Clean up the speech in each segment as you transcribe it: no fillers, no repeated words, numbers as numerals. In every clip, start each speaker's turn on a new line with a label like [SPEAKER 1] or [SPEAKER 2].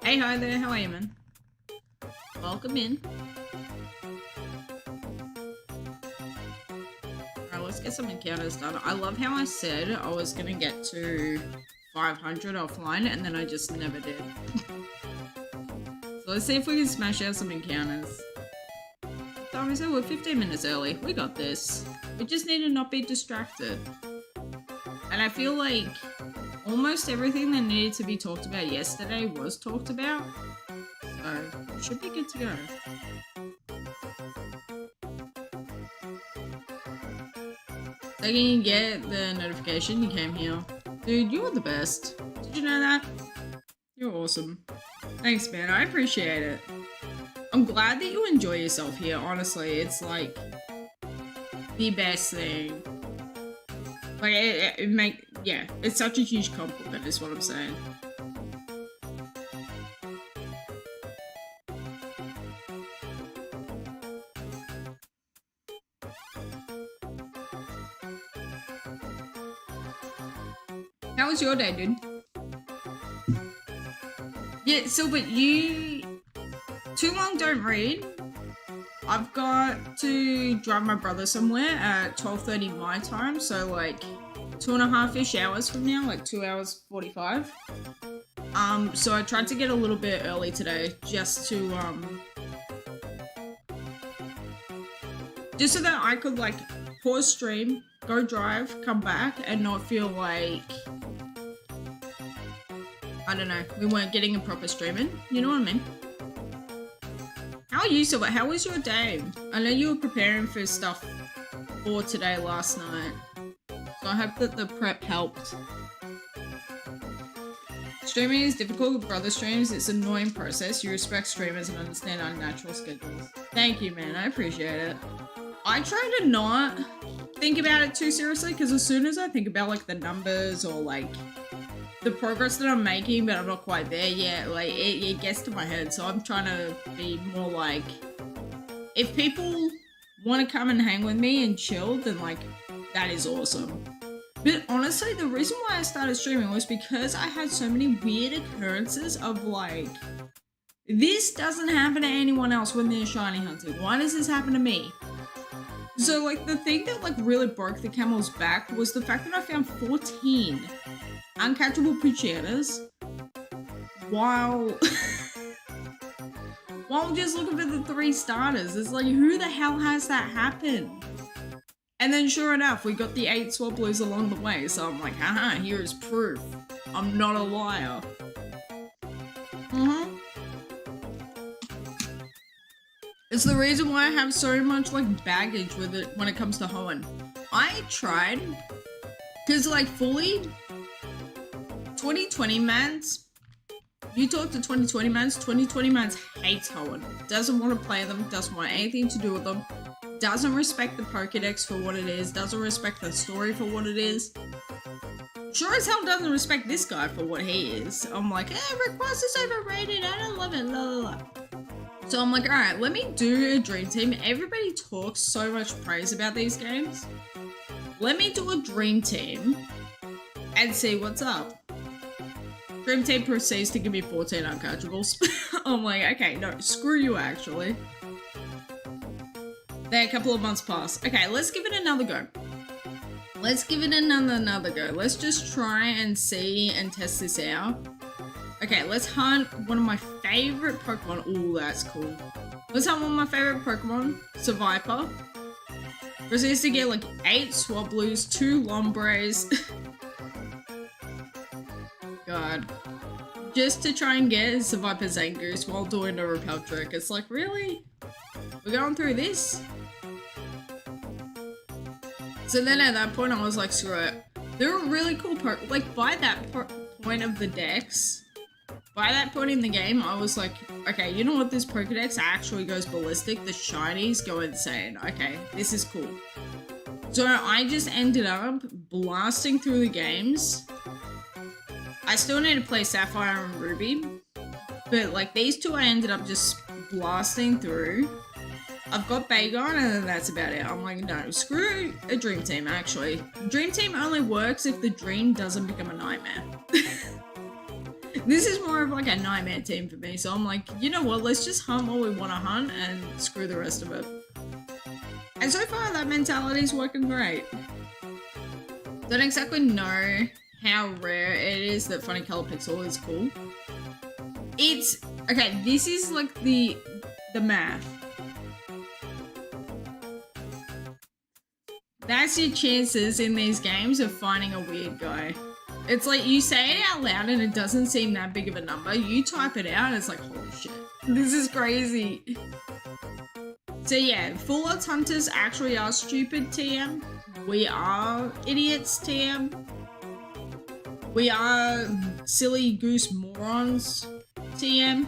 [SPEAKER 1] Hey, hi there, how are you, man? Welcome in. Alright, let's get some encounters done. I love how I said I was gonna get to 500 offline and then I just never did. So let's see if we can smash out some encounters. What time is it? We're 15 minutes early. We got this. We just need to not be distracted. And I feel like almost everything that needed to be talked about yesterday was talked about. So, we should be good to go. So you can get the notification you came here. Dude, you're the best. Did you know that? You're awesome. Thanks, man. I appreciate it. I'm glad that you enjoy yourself here, honestly. It's like the best thing. Like, yeah, it's such a huge compliment is what I'm saying. How was your day, dude? Yeah, Silver, you too long don't read. I've got to drive my brother somewhere at 12:30 my time, so like 2.5-ish hours from now, like 2 hours 45. So I tried to get a little bit early today just to just so that I could like pause stream, go drive, come back, and not feel like, I don't know, we weren't getting a proper streaming. You know what I mean? How are you, Silver? How was your day? I know you were preparing for stuff for today last night, so I hope that the prep helped. Streaming is difficult with brother streams. It's an annoying process. You respect streamers and understand our natural schedules. Thank you, man. I appreciate it. I try to not think about it too seriously, because as soon as I think about like the numbers or like the progress that I'm making, but I'm not quite there yet, like it gets to my head. So I'm trying to be more like, if people want to come and hang with me and chill, then like that is awesome. But honestly, the reason why I started streaming was because I had so many weird occurrences of like, this doesn't happen to anyone else when they're shiny hunting. Why does this happen to me? So like the thing that like really broke the camel's back was the fact that I found 14 uncatchable Poochianas while just looking for the 3 starters. It's like, who the hell has that happen? And then sure enough, we got the 8 Swablues along the way, so I'm like, haha, here is proof. I'm not a liar. It's the reason why I have so much like baggage with it when it comes to hoeing. I tried, cause like fully 2020 mans, you talk to 2020 mans, 2020 mans hates hoeing. Doesn't want to play them, doesn't want anything to do with them, doesn't respect the Pokédex for what it is, doesn't respect the story for what it is. Sure as hell doesn't respect this guy for what he is. I'm like, Request is overrated, I don't love it, la la la. So I'm like, alright, let me do a dream team. Everybody talks so much praise about these games. Let me do a dream team and see what's up. Dream team proceeds to give me 14 uncatchables. I'm like, okay, no, screw you actually. Then a couple of months pass. Okay, let's give it another go. Let's give it another go. Let's just try and see and test this out. Okay, let's hunt one of my favorite Pokemon. Ooh, that's cool. Let's hunt one of my favorite Pokemon, Survivor. Proceeds to get like 8 Swablues, 2 Lombres. God. Just to try and get Survivor Zangoose while doing a repel trick. It's like, really? We're going through this? So then at that point I was like, screw it. They're a really cool part. Like, by that point of the decks, by that point in the game, I was like, okay, you know what? This Pokedex actually goes ballistic. The shinies go insane. Okay, this is cool. So I just ended up blasting through the games. I still need to play Sapphire and Ruby, but like these two I ended up just blasting through. I've got Bagon and then that's about it. I'm like, no, screw a Dream Team actually. Dream Team only works if the dream doesn't become a nightmare. This is more of like a nightmare team for me, so I'm like, you know what, let's just hunt what we want to hunt and screw the rest of it. And so far that mentality is working great. Don't exactly know how rare it is that Funny Color Pixel is cool. It's, okay, this is like the math. That's your chances in these games of finding a weird guy. It's like you say it out loud and it doesn't seem that big of a number. You type it out and it's like, holy shit, this is crazy. So yeah, Full Odds Hunters actually are stupid, TM. We are idiots, TM. We are silly goose morons, TM.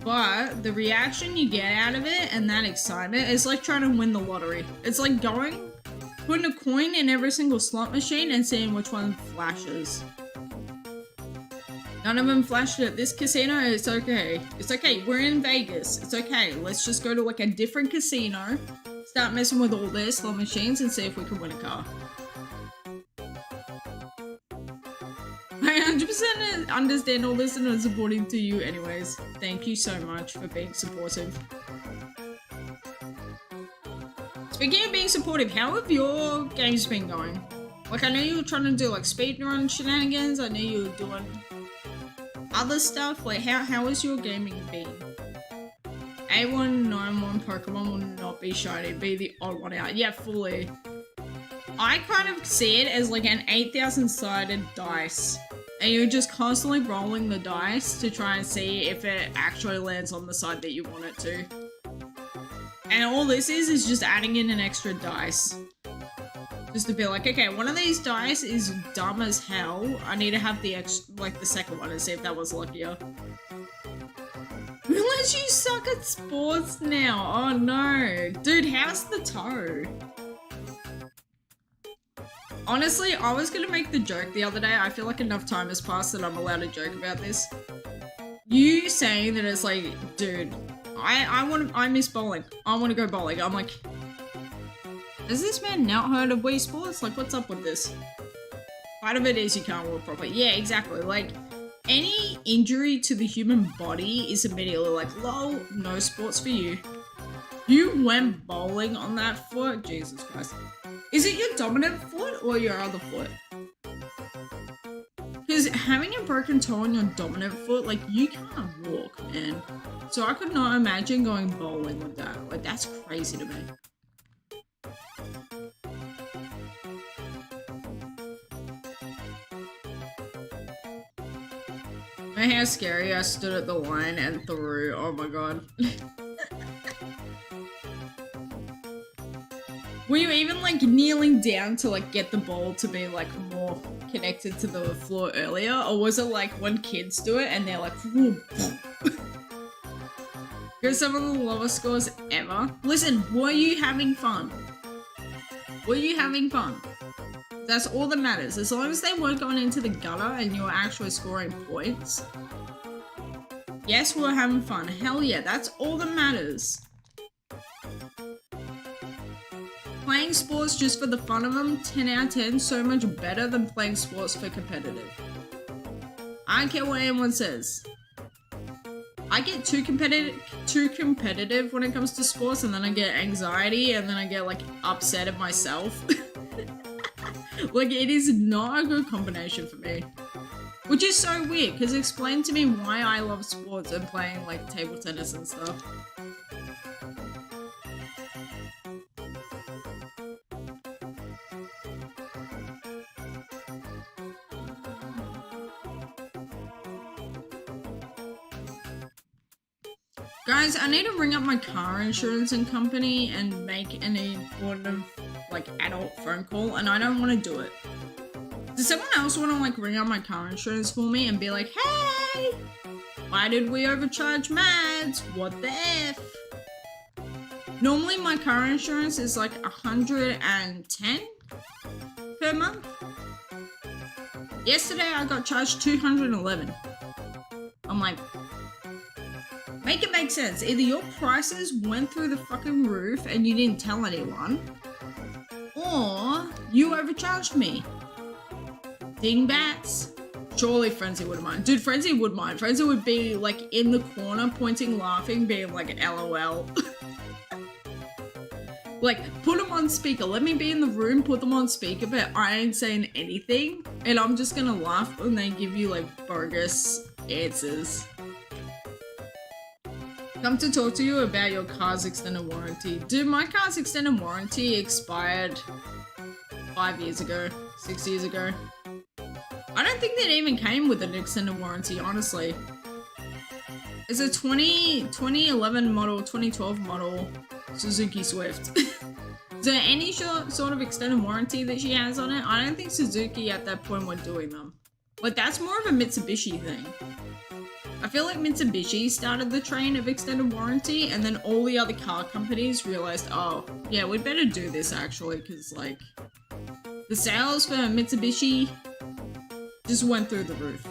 [SPEAKER 1] But the reaction you get out of it and that excitement is like trying to win the lottery. It's like putting a coin in every single slot machine and seeing which one flashes. None of them flashed at this casino. It's okay. It's okay. We're in Vegas. It's okay. Let's just go to like a different casino, start messing with all their slot machines and see if we can win a car. I 100% understand all this and I'm supporting to you anyways. Thank you so much for being supportive. Speaking of being supportive, how have your games been going? Like, I know you were trying to do like speedrun shenanigans. I know you were doing other stuff. Like, how has your gaming been? A191 Pokemon will not be shiny, be the odd one out. Yeah, fully. I kind of see it as like an 8,000 sided dice. And you're just constantly rolling the dice to try and see if it actually lands on the side that you want it to. And all this is just adding in an extra dice. Just to be like, okay, one of these dice is dumb as hell. I need to have the the second one and see if that was luckier. Realize you suck at sports now. Oh no. Dude, how's the toe? Honestly, I was gonna make the joke the other day. I feel like enough time has passed that I'm allowed to joke about this. You saying that it's like, dude, I miss bowling. I want to go bowling. I'm like, has this man not heard of Wii Sports? Like, what's up with this? Part of it is you can't walk properly. Yeah, exactly. Like, any injury to the human body is immediately like, lol, no sports for you. You went bowling on that foot? Jesus Christ. Is it your dominant foot or your other foot? Because having a broken toe on your dominant foot, like, you can't walk, man. So I could not imagine going bowling with that. Like, that's crazy to me. Remember how scary I stood at the line and threw? Oh my god. Were you even like kneeling down to like get the ball to be like more connected to the floor earlier? Or was it like when kids do it and they're like, because some of the lowest scores ever? Listen, were you having fun? Were you having fun? That's all that matters. As long as they weren't going into the gutter and you were actually scoring points. Yes, we were having fun. Hell yeah, that's all that matters. Playing sports just for the fun of them, 10 out of 10, so much better than playing sports for competitive. I don't care what anyone says. I get too competitive when it comes to sports, and then I get anxiety, and then I get like upset at myself. Like, it is not a good combination for me. Which is so weird, because explain to me why I love sports and playing like table tennis and stuff. Guys, I need to ring up my car insurance and company and make an important, like, adult phone call, and I don't want to do it. Does someone else want to like ring up my car insurance for me and be like, hey, why did we overcharge Mads? What the F? Normally my car insurance is like 110 per month. Yesterday I got charged 211. I'm like, make it make sense. Either your prices went through the fucking roof and you didn't tell anyone, or you overcharged me. Dingbats. Surely Frenzy would mind. Dude, Frenzy would mind. Frenzy would be like in the corner pointing, laughing, being like LOL. Like, put them on speaker. Let me be in the room, put them on speaker, but I ain't saying anything. And I'm just gonna laugh and then give you like bogus answers. Come to talk to you about your car's extended warranty. Dude, my car's extended warranty expired 5 years ago, 6 years ago. I don't think that even came with an extended warranty, honestly. It's a 2011 model, 2012 model Suzuki Swift. So any sort of extended warranty that she has on it, I don't think Suzuki at that point were doing them. Like, that's more of a Mitsubishi thing. I feel like Mitsubishi started the train of extended warranty, and then all the other car companies realized, oh, yeah, we'd better do this actually, because, like, the sales for Mitsubishi just went through the roof.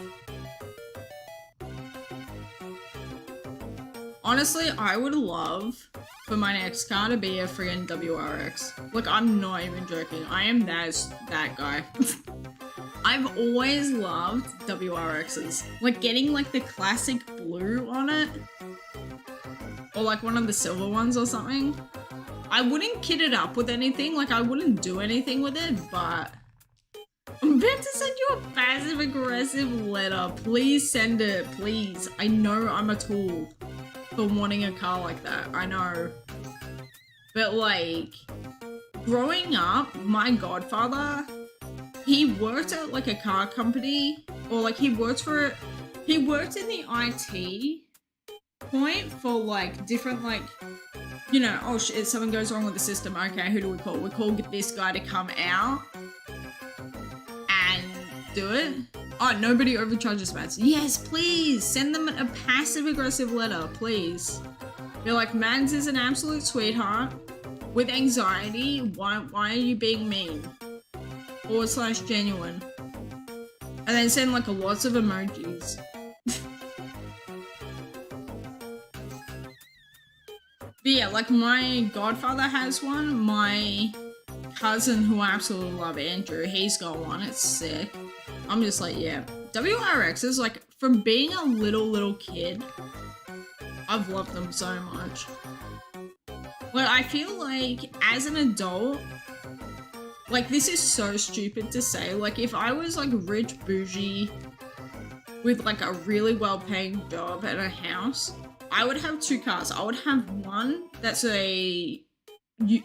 [SPEAKER 1] Honestly, I would love for my next car to be a friggin' WRX. Like, I'm not even joking. I am that guy. I've always loved WRXs. Like, getting, like, the classic blue on it. Or, like, one of the silver ones or something. I wouldn't kit it up with anything. Like, I wouldn't do anything with it, but I'm about to send you a passive-aggressive letter. Please send it, please. I know I'm a tool for wanting a car like that. I know. But, like, growing up, my godfather, he worked at, like, a car company, or, like, he worked in the IT point for, like, different, like, you know, oh shit, something goes wrong with the system. Okay, who do we call? We call this guy to come out and do it. Oh, nobody overcharges Mads. Yes, please send them a passive-aggressive letter, please. Be like, Mads is an absolute sweetheart with anxiety. Why are you being mean? / genuine. And then send like lots of emojis. But yeah, like my godfather has one. My cousin, who I absolutely love, Andrew, he's got one. It's sick. I'm just like, yeah. WRX is like, from being a little kid, I've loved them so much. But I feel like as an adult, like, this is so stupid to say. Like, if I was like rich bougie with like a really well-paying job and a house, I would have 2 cars. I would have one that's a ute,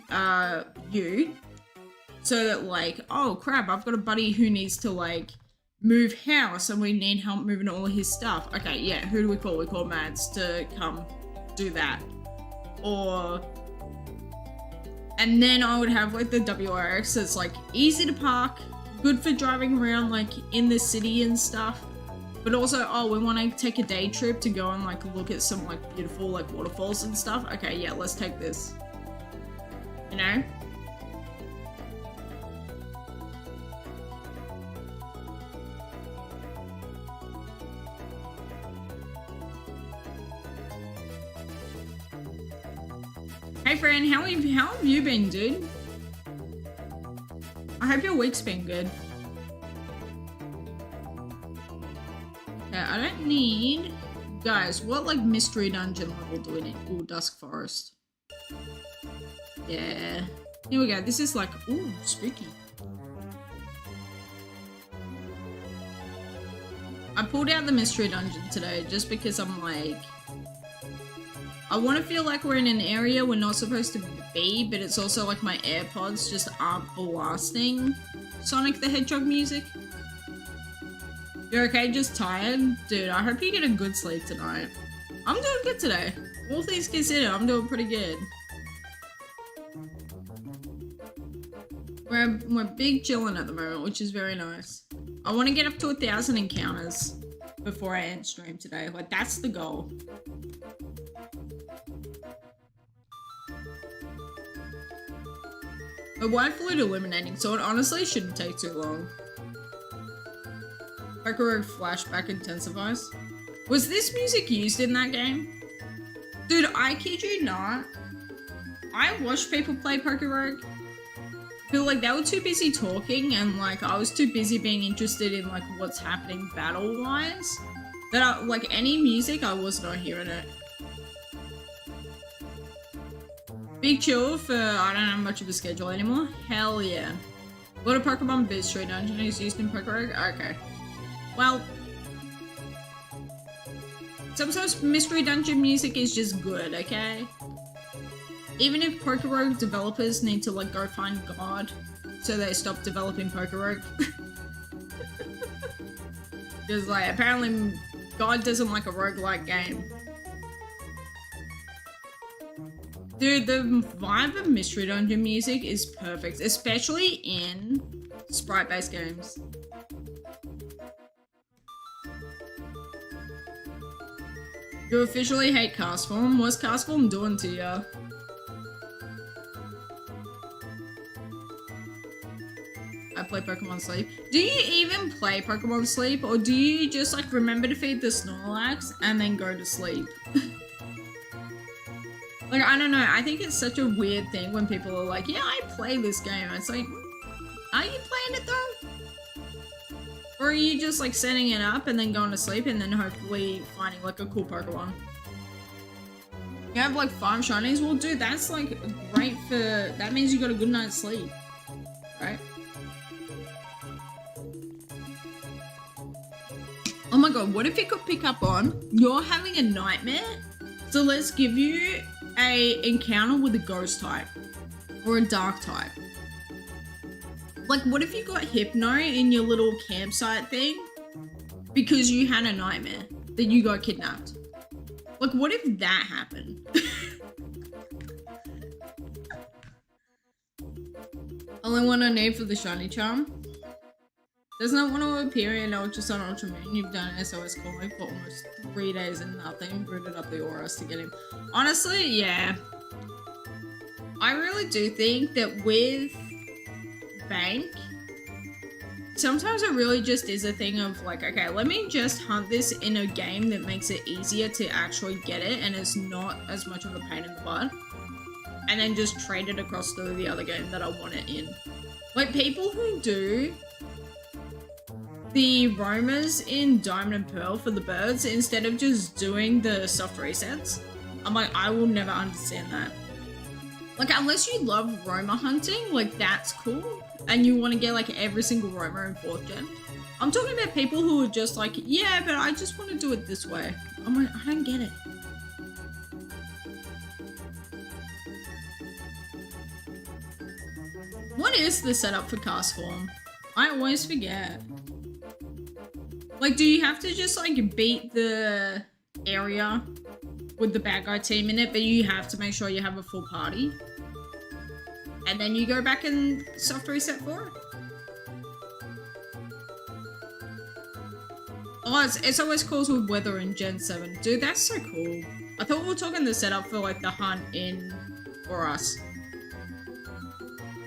[SPEAKER 1] so that like, oh crap, I've got a buddy who needs to like move house and we need help moving all of his stuff. Okay, yeah, who do we call? We call Mads to come do that. And then I would have like the WRX that's like easy to park, good for driving around like in the city and stuff. But also, oh, we want to take a day trip to go and like look at some like beautiful like waterfalls and stuff. Okay, yeah, let's take this. You know? Hey friend, how have you been, dude? I hope your week's been good. Okay, I don't need... Guys, what like mystery dungeon level do we need? Ooh, Dusk Forest. Yeah. Here we go. This is like, ooh, spooky. I pulled out the mystery dungeon today just because I'm like... I want to feel like we're in an area we're not supposed to be, but it's also like my AirPods just aren't blasting Sonic the Hedgehog music. You're okay? Just tired? Dude, I hope you get a good sleep tonight. I'm doing good today. All things considered, I'm doing pretty good. We're big chilling at the moment, which is very nice. I want to get up to 1,000 encounters before I end stream today. Like, that's the goal. My white fluid illuminating, so it honestly shouldn't take too long. Pokérogue flashback intensifies. Was this music used in that game? Dude, I kid you not. I watched people play Pokérogue. Feel like they were too busy talking and like I was too busy being interested in like what's happening battle-wise. That like any music, I was not hearing it. Big chill for I don't have much of a schedule anymore. Hell yeah. A lot of Pokemon Mystery Dungeon is used in Pokérogue. Okay. Well, sometimes Mystery Dungeon music is just good, okay? Even if Pokérogue developers need to like go find God so they stop developing Pokérogue. Because like apparently God doesn't like a roguelike game. Dude, the vibe of Mystery Dungeon music is perfect, especially in sprite-based games. You officially hate Castform? What's Castform doing to you? I play Pokemon Sleep. Do you even play Pokemon Sleep, or do you just like remember to feed the Snorlax and then go to sleep? Like, I don't know, I think it's such a weird thing when people are like, yeah, I play this game. It's like, are you playing it though? Or are you just like setting it up and then going to sleep and then hopefully finding like a cool Pokemon? You have like 5 shinies? Well, dude, that's like great for, that means you got a good night's sleep, right? Oh my god, what if you could pick up on, you're having a nightmare? So let's give you a encounter with a ghost type or a dark type. Like, what if you got Hypno in your little campsite thing because you had a nightmare that you got kidnapped? Like, what if that happened? Only one I need for the shiny charm. Does not want to appear in Ultra Sun Ultra Moon. You've done SOS calling for almost 3 days and nothing. Rooted up the auras to get him. Honestly, yeah. I really do think that with Bank, sometimes it really just is a thing of like, okay, let me just hunt this in a game that makes it easier to actually get it and it's not as much of a pain in the butt. And then just trade it across to the other game that I want it in. Like, people who do the roamers in Diamond and Pearl for the birds instead of just doing the soft resets, I'm like, I will never understand that. Like, unless you love roamer hunting, like, that's cool, and you want to get like every single roamer in 4th gen. I'm talking about people who are just like, yeah, but I just want to do it this way. I'm like, I don't get it. What is the setup for Castform? I always forget. Like, do you have to just like beat the area with the bad guy team in it, but you have to make sure you have a full party? And then you go back and soft reset for it? Oh, it's always calls with weather in Gen 7. Dude, that's so cool. I thought we were talking the setup for like the hunt in for us.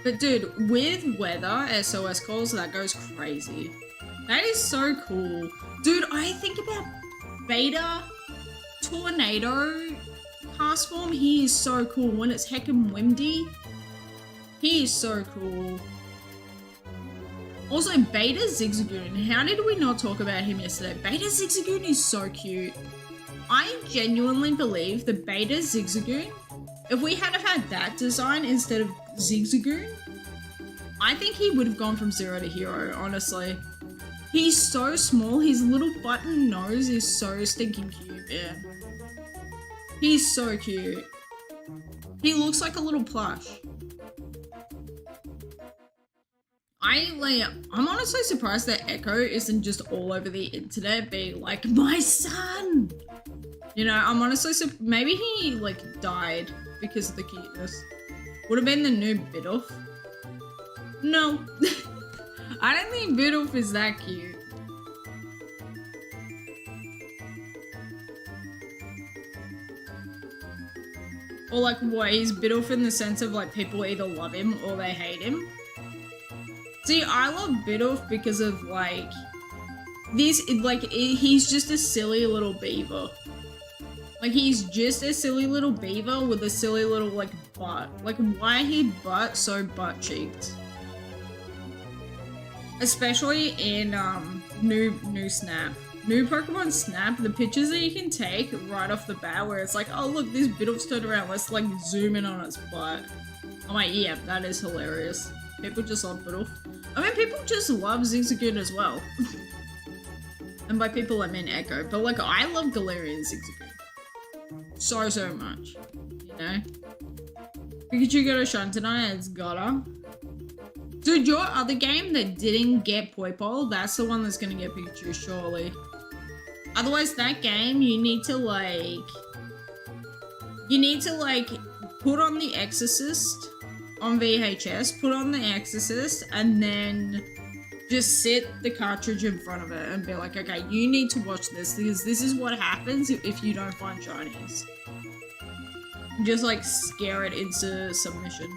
[SPEAKER 1] But dude, with weather, SOS calls, that goes crazy. That is so cool. Dude, I think about Beta Tornado Castform. He is so cool. When it's heckin' windy, he is so cool. Also, Beta Zigzagoon. How did we not talk about him yesterday? Beta Zigzagoon is so cute. I genuinely believe the Beta Zigzagoon, if we had had that design instead of Zigzagoon, I think he would have gone from 0 to hero, honestly. He's so small, his little button nose is so stinking cute, yeah. He's so cute. He looks like a little plush. I'm honestly surprised that Echo isn't just all over the internet being like, my son! You know, I'm honestly maybe he like died because of the cuteness. Would have been the new Bidoff. No. I don't think Bidoof is that cute. Or like what, he's Bidoof in the sense of like people either love him or they hate him. See, I love Bidoof because of like this, like he's just a silly little beaver. Like he's just a silly little beaver with a silly little like butt. Like why he butt so butt cheeked? Especially in new Snap. New Pokemon Snap, the pictures that you can take right off the bat where it's like, oh look, this Bidoof's turned around, let's like zoom in on its butt. I'm like, yeah, that is hilarious. People just love Bidoof. I mean, people just love Zigzagoon as well. And by people I mean Echo, but like I love Galarian Zigzagoon. So much, you know? Pikachu got a shine tonight, it's gotta. Dude, your other game that didn't get Poipole, that's the one that's gonna get Pikachu, surely. Otherwise, that game, you need to like put on The Exorcist on VHS, put on The Exorcist, and then just sit the cartridge in front of it and be like, okay, you need to watch this because this is what happens if you don't find shinies. Just like scare it into submission.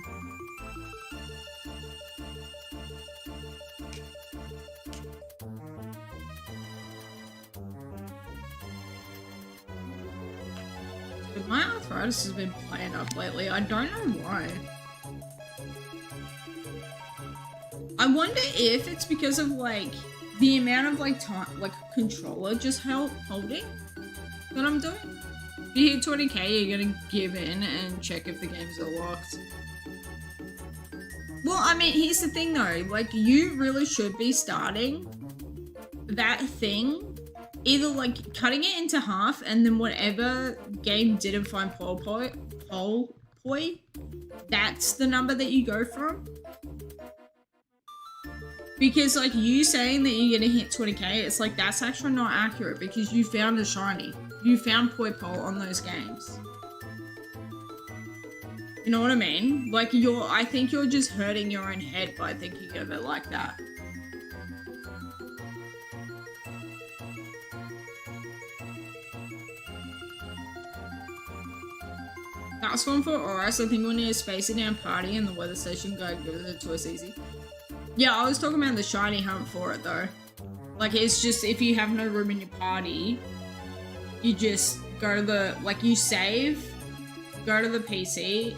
[SPEAKER 1] My arthritis has been playing up lately. I don't know why. I wonder if it's because of like the amount of like time, like controller just holding that I'm doing. If you hit 20k, you're gonna give in and check if the games are locked. Well, I mean, here's the thing though. Like, you really should be starting that thing. Either like cutting it into half and then whatever game didn't find Poi, that's the number that you go from. Because like you saying that you're gonna hit 20k, it's like that's actually not accurate because you found a shiny. You found Poipole on those games. You know what I mean? Like I think you're just hurting your own head by thinking of it like that. Last one for Oris, I think we need a space it down party and the weather station guy gives it to us easy. Yeah, I was talking about the shiny hunt for it though. Like it's just, if you have no room in your party, you just go to the, like you save, go to the PC,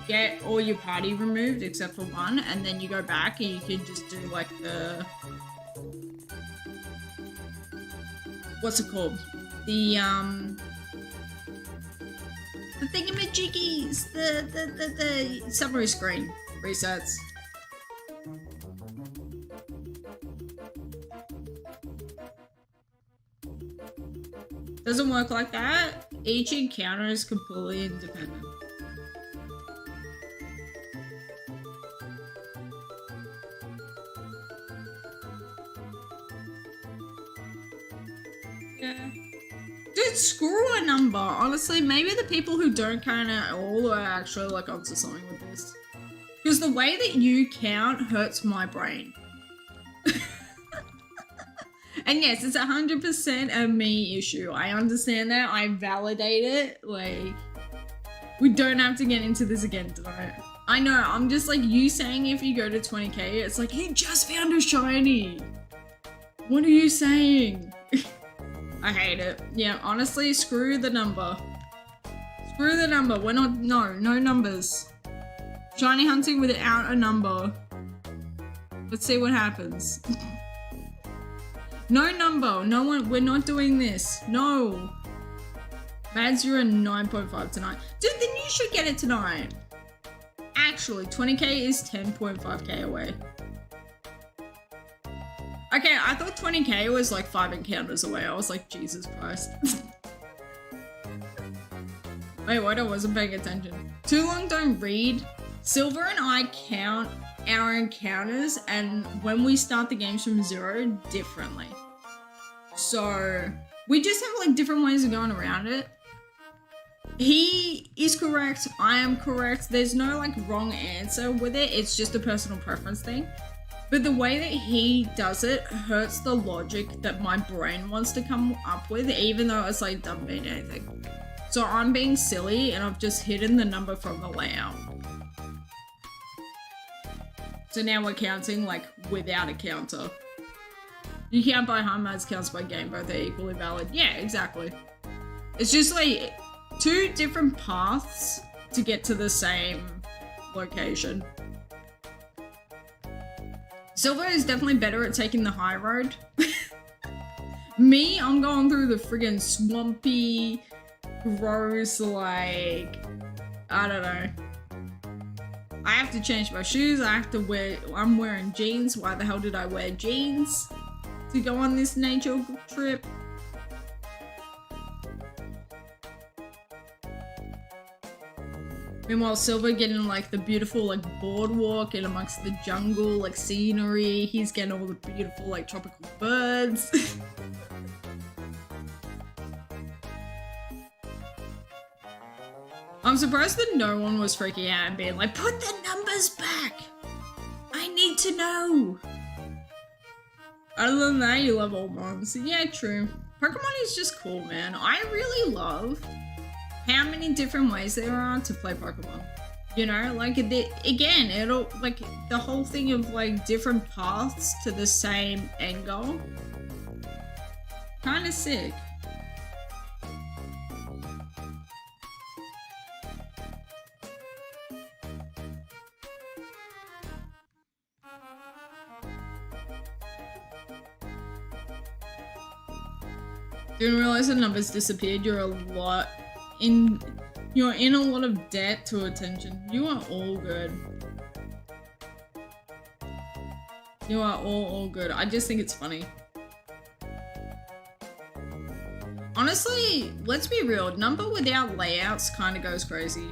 [SPEAKER 1] get all your party removed except for one, and then you go back and you can just do like the, what's it called? The thingamajiggies, the summary screen resets. Doesn't work like that. Each encounter is completely independent. Yeah. Dude, screw a number. Honestly, maybe the people who don't count at all are actually like onto something with this. Because the way that you count hurts my brain. And yes, it's 100% a me issue. I understand that. I validate it. Like, we don't have to get into this again tonight. I know, I'm just like, you saying if you go to 20k, it's like, he just found a shiny. What are you saying? I hate it. Yeah, honestly, screw the number. Screw the number. We're not, no numbers. Shiny hunting without a number. Let's see what happens. No number. No one, we're not doing this. No. Mads, you're a 9.5 tonight. Dude, then you should get it tonight. Actually, 20k is 10.5k away. Okay, I thought 20k was like 5 encounters away. I was like, Jesus Christ. Wait, what? I wasn't paying attention. Too long don't read. Silver and I count our encounters and when we start the games from 0 differently. So we just have like different ways of going around it. He is correct. I am correct. There's no like wrong answer with it. It's just a personal preference thing. But the way that he does it hurts the logic that my brain wants to come up with, even though it's like doesn't mean anything. So I'm being silly and I've just hidden the number from the layout. So now we're counting like without a counter. You count by home as counts by game, both are equally valid. Yeah, exactly. It's just like 2 different paths to get to the same location. Silver is definitely better at taking the high road. Me, I'm going through the friggin' swampy, gross, like, I don't know. I have to change my shoes, I'm wearing jeans. Why the hell did I wear jeans to go on this nature trip? Meanwhile, Silver getting like the beautiful like boardwalk in amongst the jungle, like scenery. He's getting all the beautiful like tropical birds. I'm surprised that no one was freaking out and being like, put the numbers back! I need to know! Other than that, you love old moms. Yeah, true. Pokemon is just cool, man. I really love how many different ways there are to play Pokemon. You know, like, again, it'll, like, the whole thing of, like, different paths to the same end goal. Kinda sick. Didn't realize the numbers disappeared. You're in a lot of debt to attention. You are all good. You are all good. I just think it's funny. Honestly, let's be real. Number without layouts kind of goes crazy.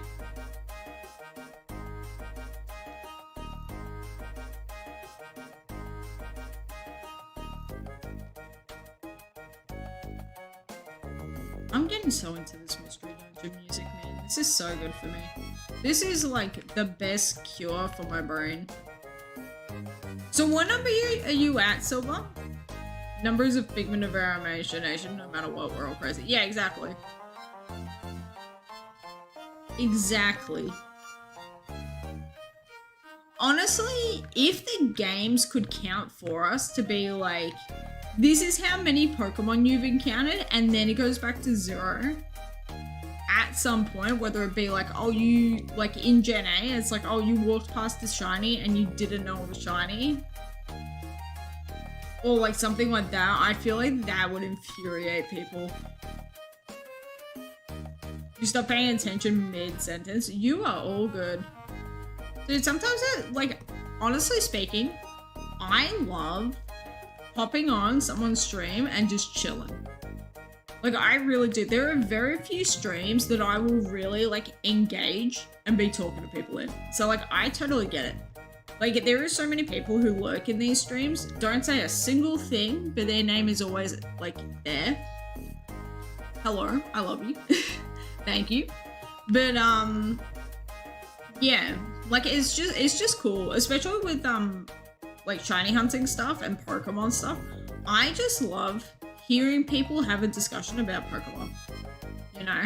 [SPEAKER 1] I'm getting so into this mystery dungeon music, man. This is so good for me. This is like the best cure for my brain. So what number are you at, Silver? Number is a figment of our imagination, no matter what, we're all crazy. Yeah, exactly. Exactly. Honestly, if the games could count for us to be like, this is how many Pokemon you've encountered, and then it goes back to 0 at some point, whether it be like, oh, you, like in Gen A, it's like, oh, you walked past the shiny and you didn't know it was shiny. Or like something like that. I feel like that would infuriate people. You stop paying attention mid-sentence. You are all good. Dude, sometimes, like, honestly speaking, I love hopping on someone's stream and just chilling. Like, I really do. There are very few streams that I will really, like, engage and be talking to people in. So, like, I totally get it. Like, there are so many people who lurk in these streams, don't say a single thing, but their name is always, like, there. Hello, I love you. Thank you. But, yeah. Like, it's just cool. Especially with, like shiny hunting stuff and Pokemon stuff. I just love hearing people have a discussion about Pokemon, you know?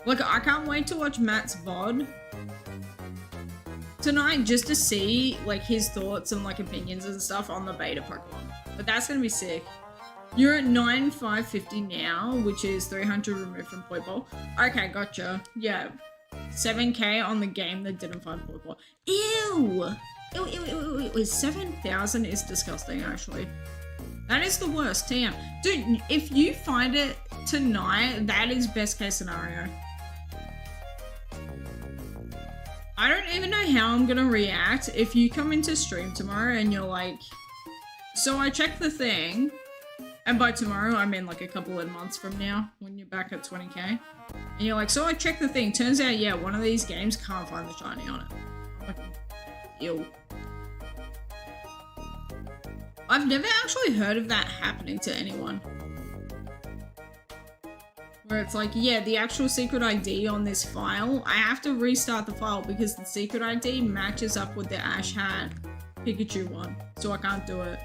[SPEAKER 1] Like, I can't wait to watch Matt's VOD tonight just to see like his thoughts and like opinions and stuff on the beta Pokemon. But that's gonna be sick. You're at 9,550 now, which is 300 removed from Point Ball. Okay, gotcha. Yeah. 7k on the game that didn't find Point Ball. Ew! Ew, 7,000 is disgusting, actually. That is the worst, TM. Dude, if you find it tonight, that is best case scenario. I don't even know how I'm gonna react if you come into stream tomorrow and you're like, so I checked the thing, and by tomorrow I mean like a couple of months from now, when you're back at 20k, and you're like, so I checked the thing, turns out, yeah, one of these games can't find the shiny on it. I'm like, ew. I've never actually heard of that happening to anyone. Where it's like, yeah, the actual secret ID on this file, I have to restart the file because the secret ID matches up with the Ash hat Pikachu one, so I can't do it.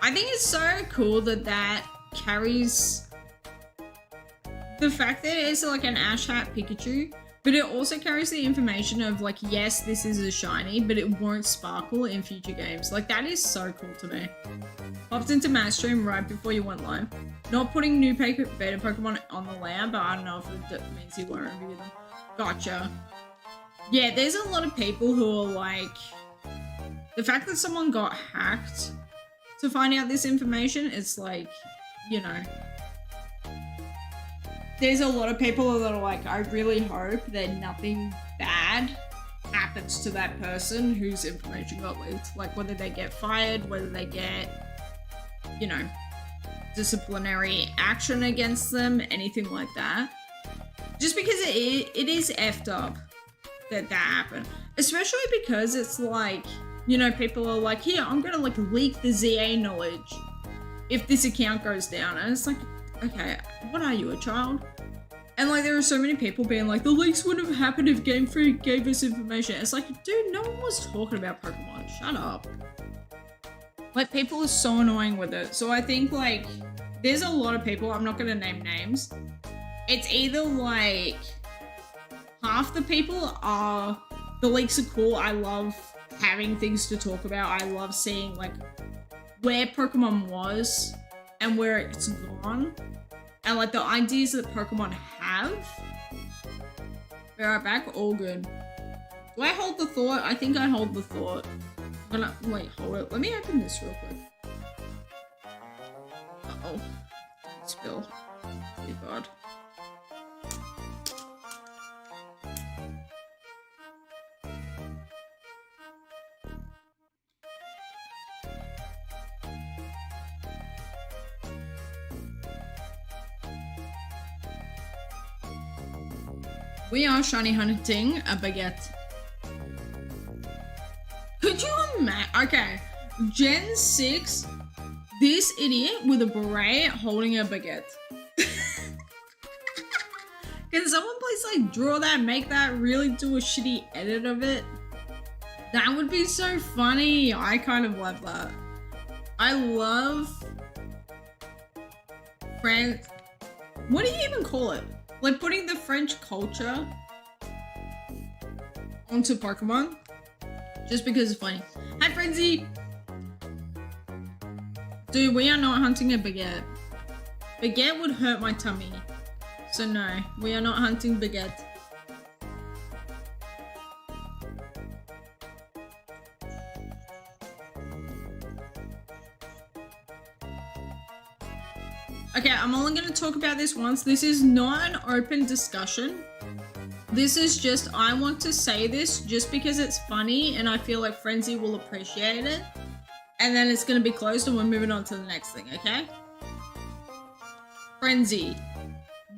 [SPEAKER 1] I think it's so cool that that carries the fact that it's like an Ash Hat Pikachu, but it also carries the information of like, yes, this is a shiny, but it won't sparkle in future games. Like, that is so cool to me. Popped into Matt stream right before you went live. Not putting new beta Pokemon on the layout, but I don't know if it means you won't review them. Gotcha. Yeah, there's a lot of people who are like, the fact that someone got hacked to find out this information, it's like, you know, there's a lot of people that are like, I really hope that nothing bad happens to that person whose information got leaked. Like, whether they get fired, whether they get, you know, disciplinary action against them, anything like that. Just because it is effed up that happened. Especially because it's like, you know, people are like, here, I'm gonna like leak the ZA knowledge if this account goes down. And it's like, okay, what are you, a child? And like, there are so many people being like, the leaks wouldn't have happened if Game Freak gave us information. It's like, dude, no one was talking about Pokemon. Shut up. Like, people are so annoying with it. So I think like, there's a lot of people, I'm not gonna name names. It's either like, half the people are, the leaks are cool, I love having things to talk about. I love seeing like where Pokemon was and where it's gone, and like the ideas that Pokemon have. Be right back. All good. Do I hold the thought? I think I hold the thought. I'm gonna wait. Hold it. Let me open this real quick. Uh-oh. Spill. Dear God. We are shiny hunting a baguette. Could you imagine? Okay, Gen 6, this idiot with a beret holding a baguette. Can someone please like draw that, make that, really do a shitty edit of it? That would be so funny. I kind of love that. I love French. What do you even call it? Like putting the French culture onto Pokemon just because it's funny. Hi, Frenzy! Dude, we are not hunting a baguette. Baguette would hurt my tummy. So no, we are not hunting baguette. Okay, I'm only going to talk about this once. This is not an open discussion. This is just, I want to say this just because it's funny and I feel like Frenzy will appreciate it. And then it's going to be closed and we're moving on to the next thing, okay? Frenzy.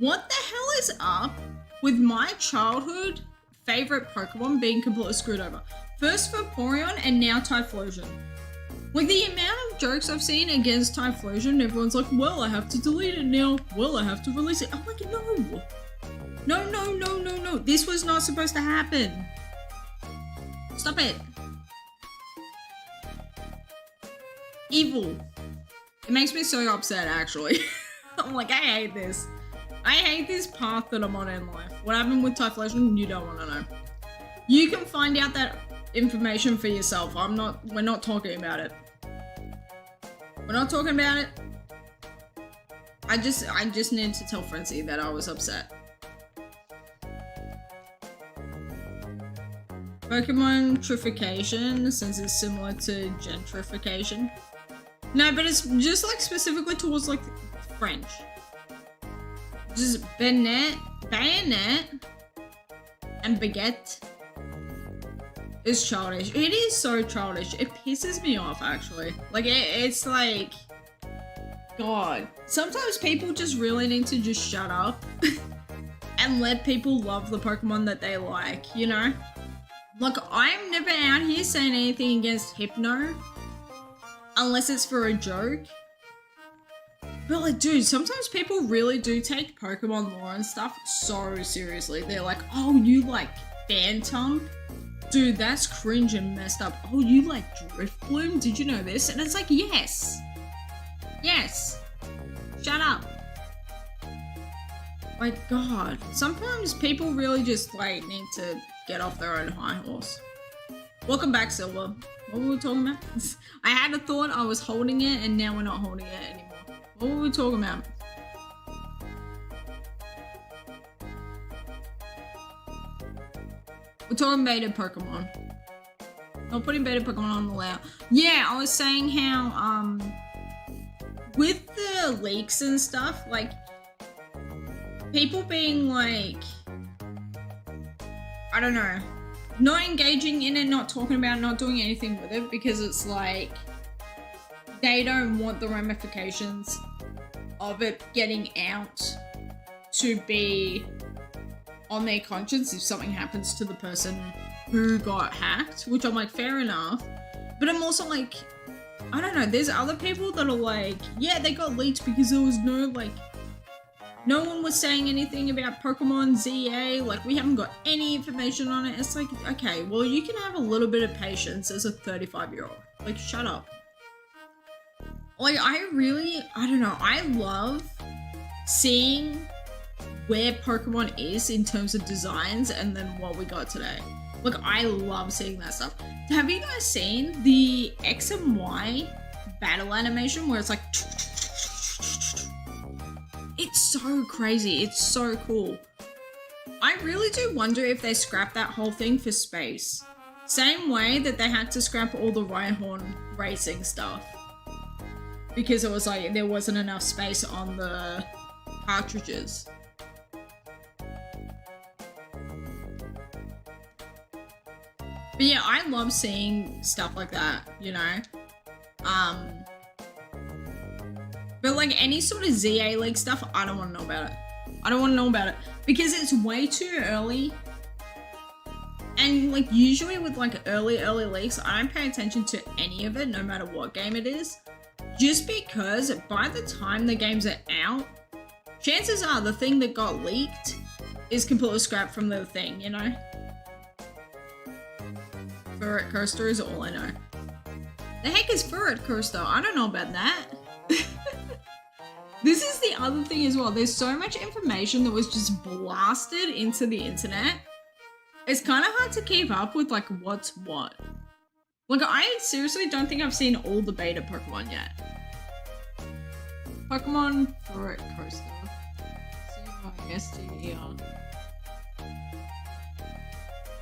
[SPEAKER 1] What the hell is up with my childhood favorite Pokemon being completely screwed over? First Vaporeon and now Typhlosion. Like, the amount of jokes I've seen against Typhlosion, everyone's like, well, I have to delete it now. Well, I have to release it. I'm like, no. No, no, no, no, no. This was not supposed to happen. Stop it. Evil. It makes me so upset, actually. I'm like, I hate this. I hate this path that I'm on in life. What happened with Typhlosion, you don't want to know. You can find out that information for yourself. We're not talking about it. We're not talking about it. I just need to tell Frenzy that I was upset. Pokemon trification, since it's similar to gentrification. No, but it's just like specifically towards like French. Just bayonet, and baguette is childish. It is so childish. It pisses me off, actually. Like, it's like, God. Sometimes people just really need to just shut up and let people love the Pokemon that they like, you know? Like, I'm never out here saying anything against Hypno unless it's for a joke. But like, dude, sometimes people really do take Pokemon lore and stuff so seriously. They're like, oh, you like Phantom? Dude, that's cringe and messed up. Oh, you like Driftbloom? Did you know this? And it's like, yes. Yes. Shut up. My God. Sometimes people really just like need to get off their own high horse. Welcome back, Silver. What were we talking about? I had a thought, I was holding it, and now we're not holding it anymore. What were we talking about? We're talking beta Pokemon. Not putting beta Pokemon on the layout. Yeah, I was saying how, with the leaks and stuff, like, people being like, I don't know, not engaging in it, not talking about it, not doing anything with it, because it's like, they don't want the ramifications of it getting out to be on their conscience if something happens to the person who got hacked, which I'm like, fair enough. But I'm also like, I don't know, there's other people that are like, yeah, they got leaked because there was no, like, no one was saying anything about Pokemon ZA, like, we haven't got any information on it. It's like, okay, well, you can have a little bit of patience as a 35-year-old. Like, shut up. Like, I don't know, I love seeing where Pokemon is in terms of designs and then what we got today. Like, I love seeing that stuff. Have you guys seen the X and Y battle animation where it's like... It's so crazy. It's so cool. I really do wonder if they scrapped that whole thing for space. Same way that they had to scrap all the Rhyhorn racing stuff. Because it was like, there wasn't enough space on the cartridges. But yeah, I love seeing stuff like that, you know? But like any sort of ZA League stuff, I don't want to know about it. I don't want to know about it because it's way too early. And like usually with like early leaks, I don't pay attention to any of it, no matter what game it is. Just because by the time the games are out, chances are the thing that got leaked is completely scrapped from the thing, you know? Ferret Coaster is all I know. The heck is Ferret Coaster? I don't know about that. This is the other thing as well. There's so much information that was just blasted into the internet. It's kind of hard to keep up with like what's what. Like I seriously don't think I've seen all the beta Pokemon yet. Pokemon Ferret Coaster. C-Y-S-T-E-R.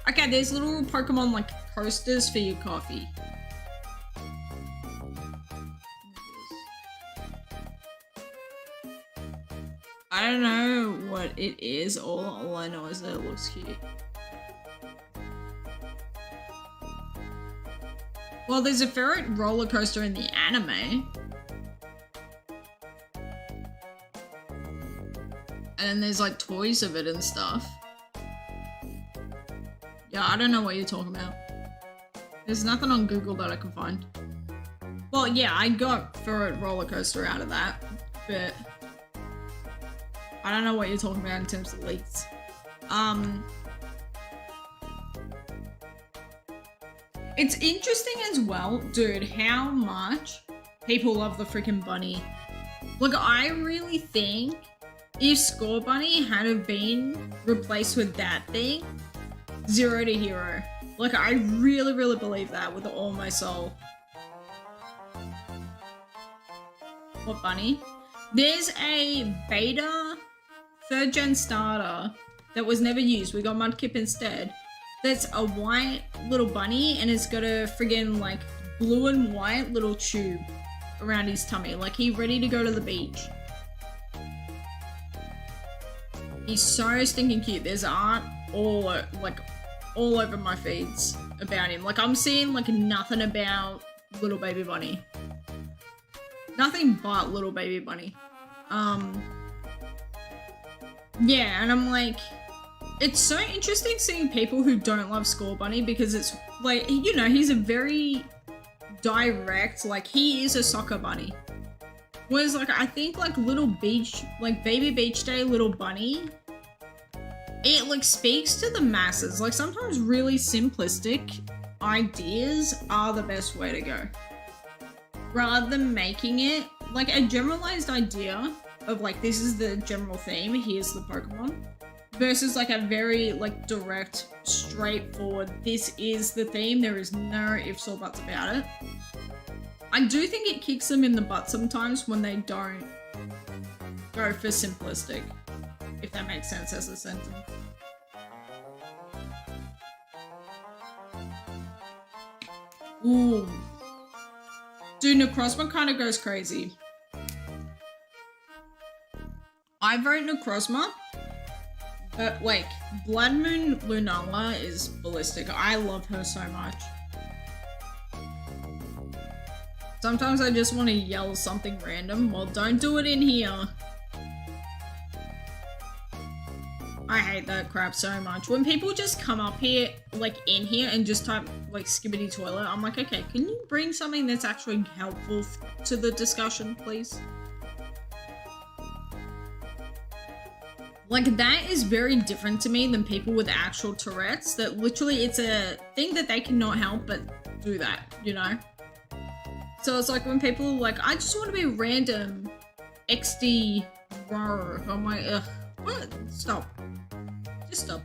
[SPEAKER 1] Okay, there's little Pokemon like coasters for your coffee. I don't know what it is. All I know is that it looks cute. Well, there's a ferret roller coaster in the anime. And then there's like toys of it and stuff. Yeah, I don't know what you're talking about. There's nothing on Google that I can find. Well, yeah, I got ferret roller coaster out of that, but I don't know what you're talking about in terms of leaks. It's interesting as well, dude, how much people love the freaking bunny. Look, I really think if Score Bunny had have been replaced with that thing, 0 to hero. Like, I really, really believe that with all my soul. What bunny? There's a beta 3rd gen starter that was never used. We got Mudkip instead. That's a white little bunny and it's got a friggin' like blue and white little tube around his tummy. Like he's ready to go to the beach. He's so stinking cute. There's art all over my feeds about him. Like I'm seeing like nothing about little baby bunny. Nothing but little baby bunny. Yeah, and I'm like, it's so interesting seeing people who don't love Score Bunny because it's like, you know, he's a very direct, like he is a soccer bunny. was like, I think like little beach, like baby beach day little bunny, it like speaks to the masses. Like sometimes really simplistic ideas are the best way to go. Rather than making it like a generalized idea of like, this is the general theme, here's the Pokemon, versus like a very like direct, straightforward, this is the theme, there is no ifs or buts about it. I do think it kicks them in the butt sometimes when they don't go for simplistic, if that makes sense as a sentence. Ooh. Dude, Necrozma kind of goes crazy. I vote Necrozma, but like, Blood Moon Lunala is ballistic. I love her so much. Sometimes I just want to yell something random. Well, don't do it in here. I hate that crap so much. When people just come up here, like in here, and just type like skibbity toilet, I'm like, okay, can you bring something that's actually helpful to the discussion, please? Like, that is very different to me than people with actual Tourette's, that literally it's a thing that they cannot help but do that, you know? So it's like when people are like, I just want to be random XD roar. I'm like, ugh, what? Stop. Just stop.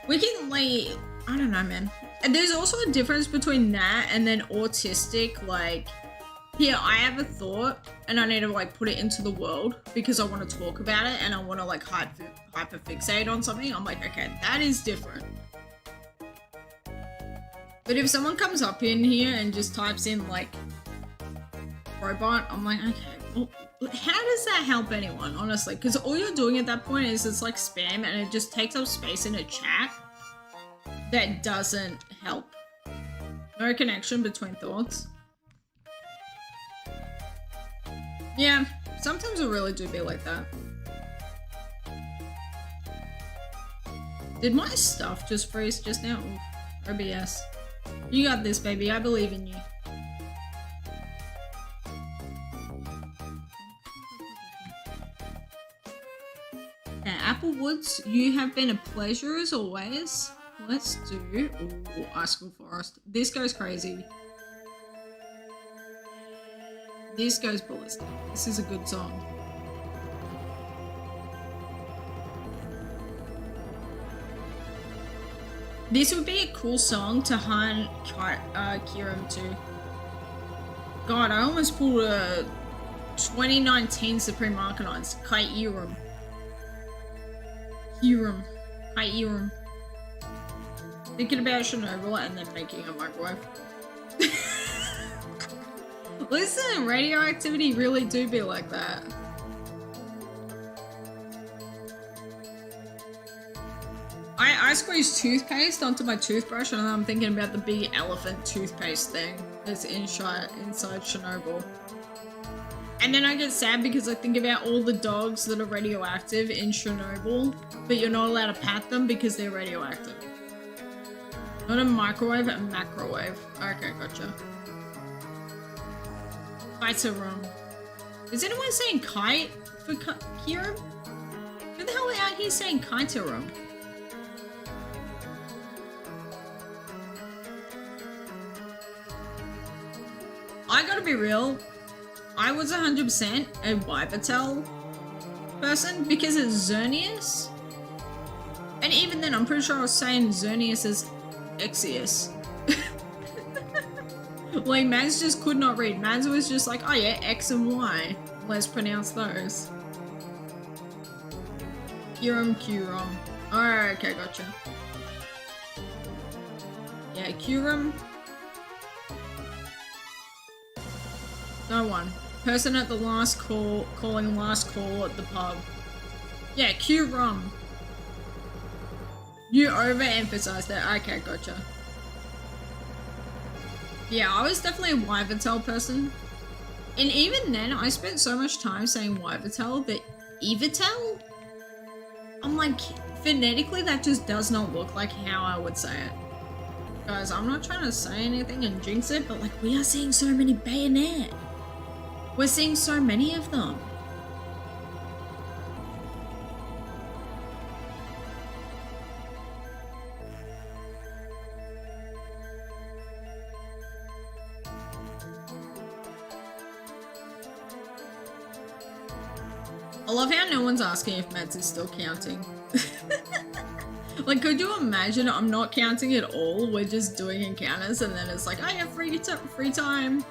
[SPEAKER 1] We can like, I don't know, man. And there's also a difference between that and then autistic, like, here, I have a thought and I need to like put it into the world because I want to talk about it and I want to like hyperfixate on something. I'm like, okay, that is different. But if someone comes up in here and just types in like robot, I'm like, okay, well, how does that help anyone, honestly? Because all you're doing at that point is it's like spam and it just takes up space in a chat that doesn't help. No connection between thoughts. Yeah, sometimes it really do be like that. Did my stuff just freeze just now? Oof, OBS. You got this, baby. I believe in you. Applewoods, you have been a pleasure as always. Let's do Icicle Forest. This goes crazy. This goes ballistic. This is a good song. This would be a cool song to hunt Kyurem to. God, I almost pulled a 2019 Supreme Arcanines. Kyurem. Kyurem. Thinking about Chernobyl and then making a microwave. Listen, radioactivity really do be like that. I squeeze toothpaste onto my toothbrush and I'm thinking about the big elephant toothpaste thing that's inside Chernobyl. And then I get sad because I think about all the dogs that are radioactive in Chernobyl, but you're not allowed to pat them because they're radioactive. Not a microwave, a macrowave. Okay, gotcha. Kiterum. Is anyone saying kite for Kyurem? Who the hell are out here saying Kiterum? I gotta be real, I was 100% a Wyvertel person because it's Xerneas. And even then, I'm pretty sure I was saying Xerneas as Exius. Like, Mads just could not read. Mads was just like, oh yeah, X and Y. Let's pronounce those. Kyurem. Alright, okay, gotcha. Yeah, Kyurem. No one. Person at the last call, calling last call at the pub. Yeah, Kyurem. You overemphasized that. Okay, gotcha. Yeah, I was definitely a Wyvertel person. And even then, I spent so much time saying Wyvertel that Evitel? I'm like, phonetically, that just does not look like how I would say it. Guys, I'm not trying to say anything and jinx it, but like, we are seeing so many bayonet. We're seeing so many of them. I love how no one's asking if Mads is still counting. Like, could you imagine I'm not counting at all? We're just doing encounters and then it's like, I have free time.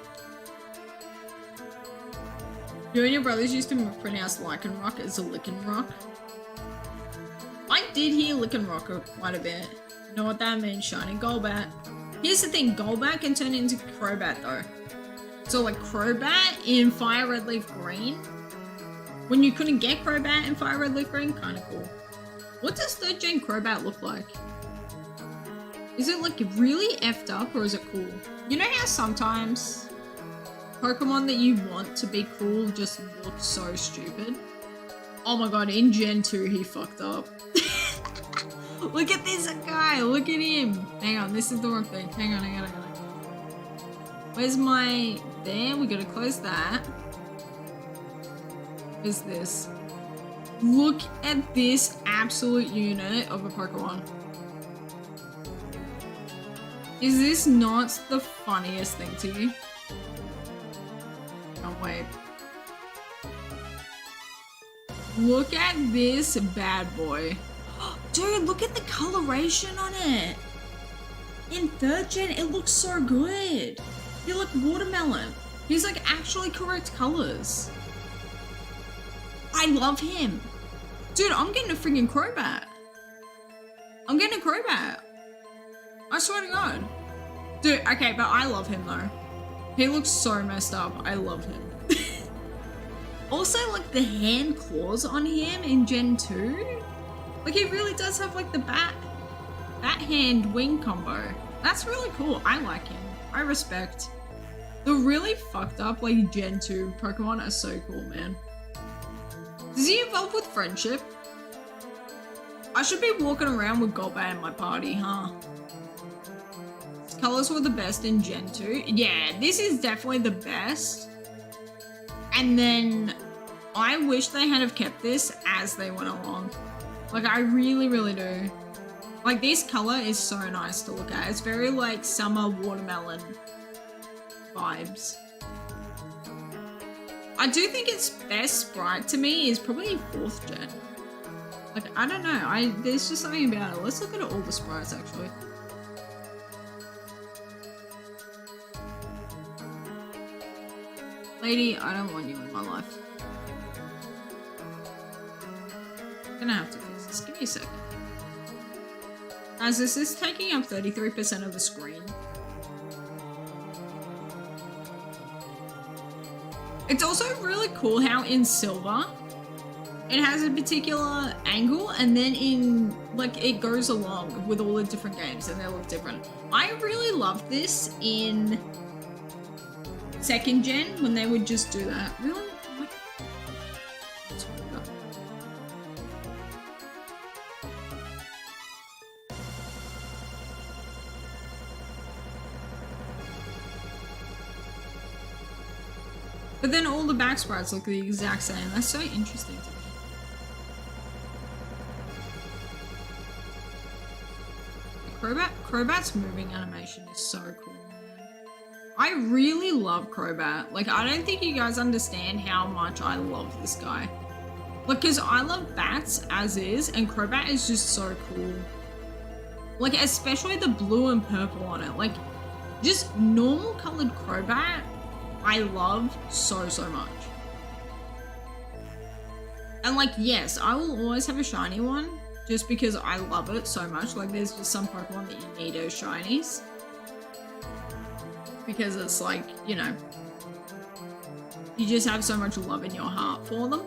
[SPEAKER 1] You and your brothers used to pronounce Lycanroc as a Lickenrock. I did hear Lickenrock quite a bit. You know what that means, shiny Golbat. Here's the thing, Golbat can turn into Crobat though. So like Crobat in Fire Red Leaf Green, when you couldn't get Crobat in Fire Red Leaf Green, kinda cool. What does 3rd gen Crobat look like? Is it like really effed up or is it cool? You know how sometimes Pokemon that you want to be cool just look so stupid? Oh my god, in Gen 2 he fucked up. Look at this guy, look at him. Hang on, this is the wrong thing. Hang on. Where's my... There, we gotta close that. Is this? Look at this absolute unit of a Pokemon. Is this not the funniest thing to you? Oh wait. Look at this bad boy. Dude, look at the coloration on it. In 3rd gen, it looks so good. He look watermelon. He's like actually correct colors. I love him. Dude, I'm getting a freaking Crobat. I'm getting a Crobat. I swear to God. Dude, okay, but I love him though. He looks so messed up. I love him. Also, like the hand claws on him in Gen 2. Like he really does have like the bat hand wing combo. That's really cool. I like him. I respect. The really fucked up like Gen 2 Pokemon are so cool, man. Does he evolve with friendship? I should be walking around with Golbat in my party, huh? His colors were the best in Gen 2. Yeah, this is definitely the best. And then I wish they had have kept this as they went along. Like, I really, really do. Like, this color is so nice to look at. It's very, like, summer watermelon vibes. I do think its best sprite to me is probably 4th gen. Like, I don't know. There's just something about it. Let's look at all the sprites, actually. Lady, I don't want you in my life. I'm gonna have to fix this. Give me a second. As this is taking up 33% of the screen. It's also really cool how in Silver, it has a particular angle and then in, like, it goes along with all the different games and they look different. I really loved this in 2nd gen when they would just do that. Really? But then all the back sprites look the exact same. That's so interesting to me. Crobat's moving animation is so cool, man. I really love Crobat. Like, I don't think you guys understand how much I love this guy. Like, because I love bats as is, and Crobat is just so cool. Like, especially the blue and purple on it. Like, just normal colored Crobat, I love so, so much. And like, yes, I will always have a shiny one just because I love it so much. Like, there's just some Pokemon that you need as shinies. Because it's like, you know, you just have so much love in your heart for them.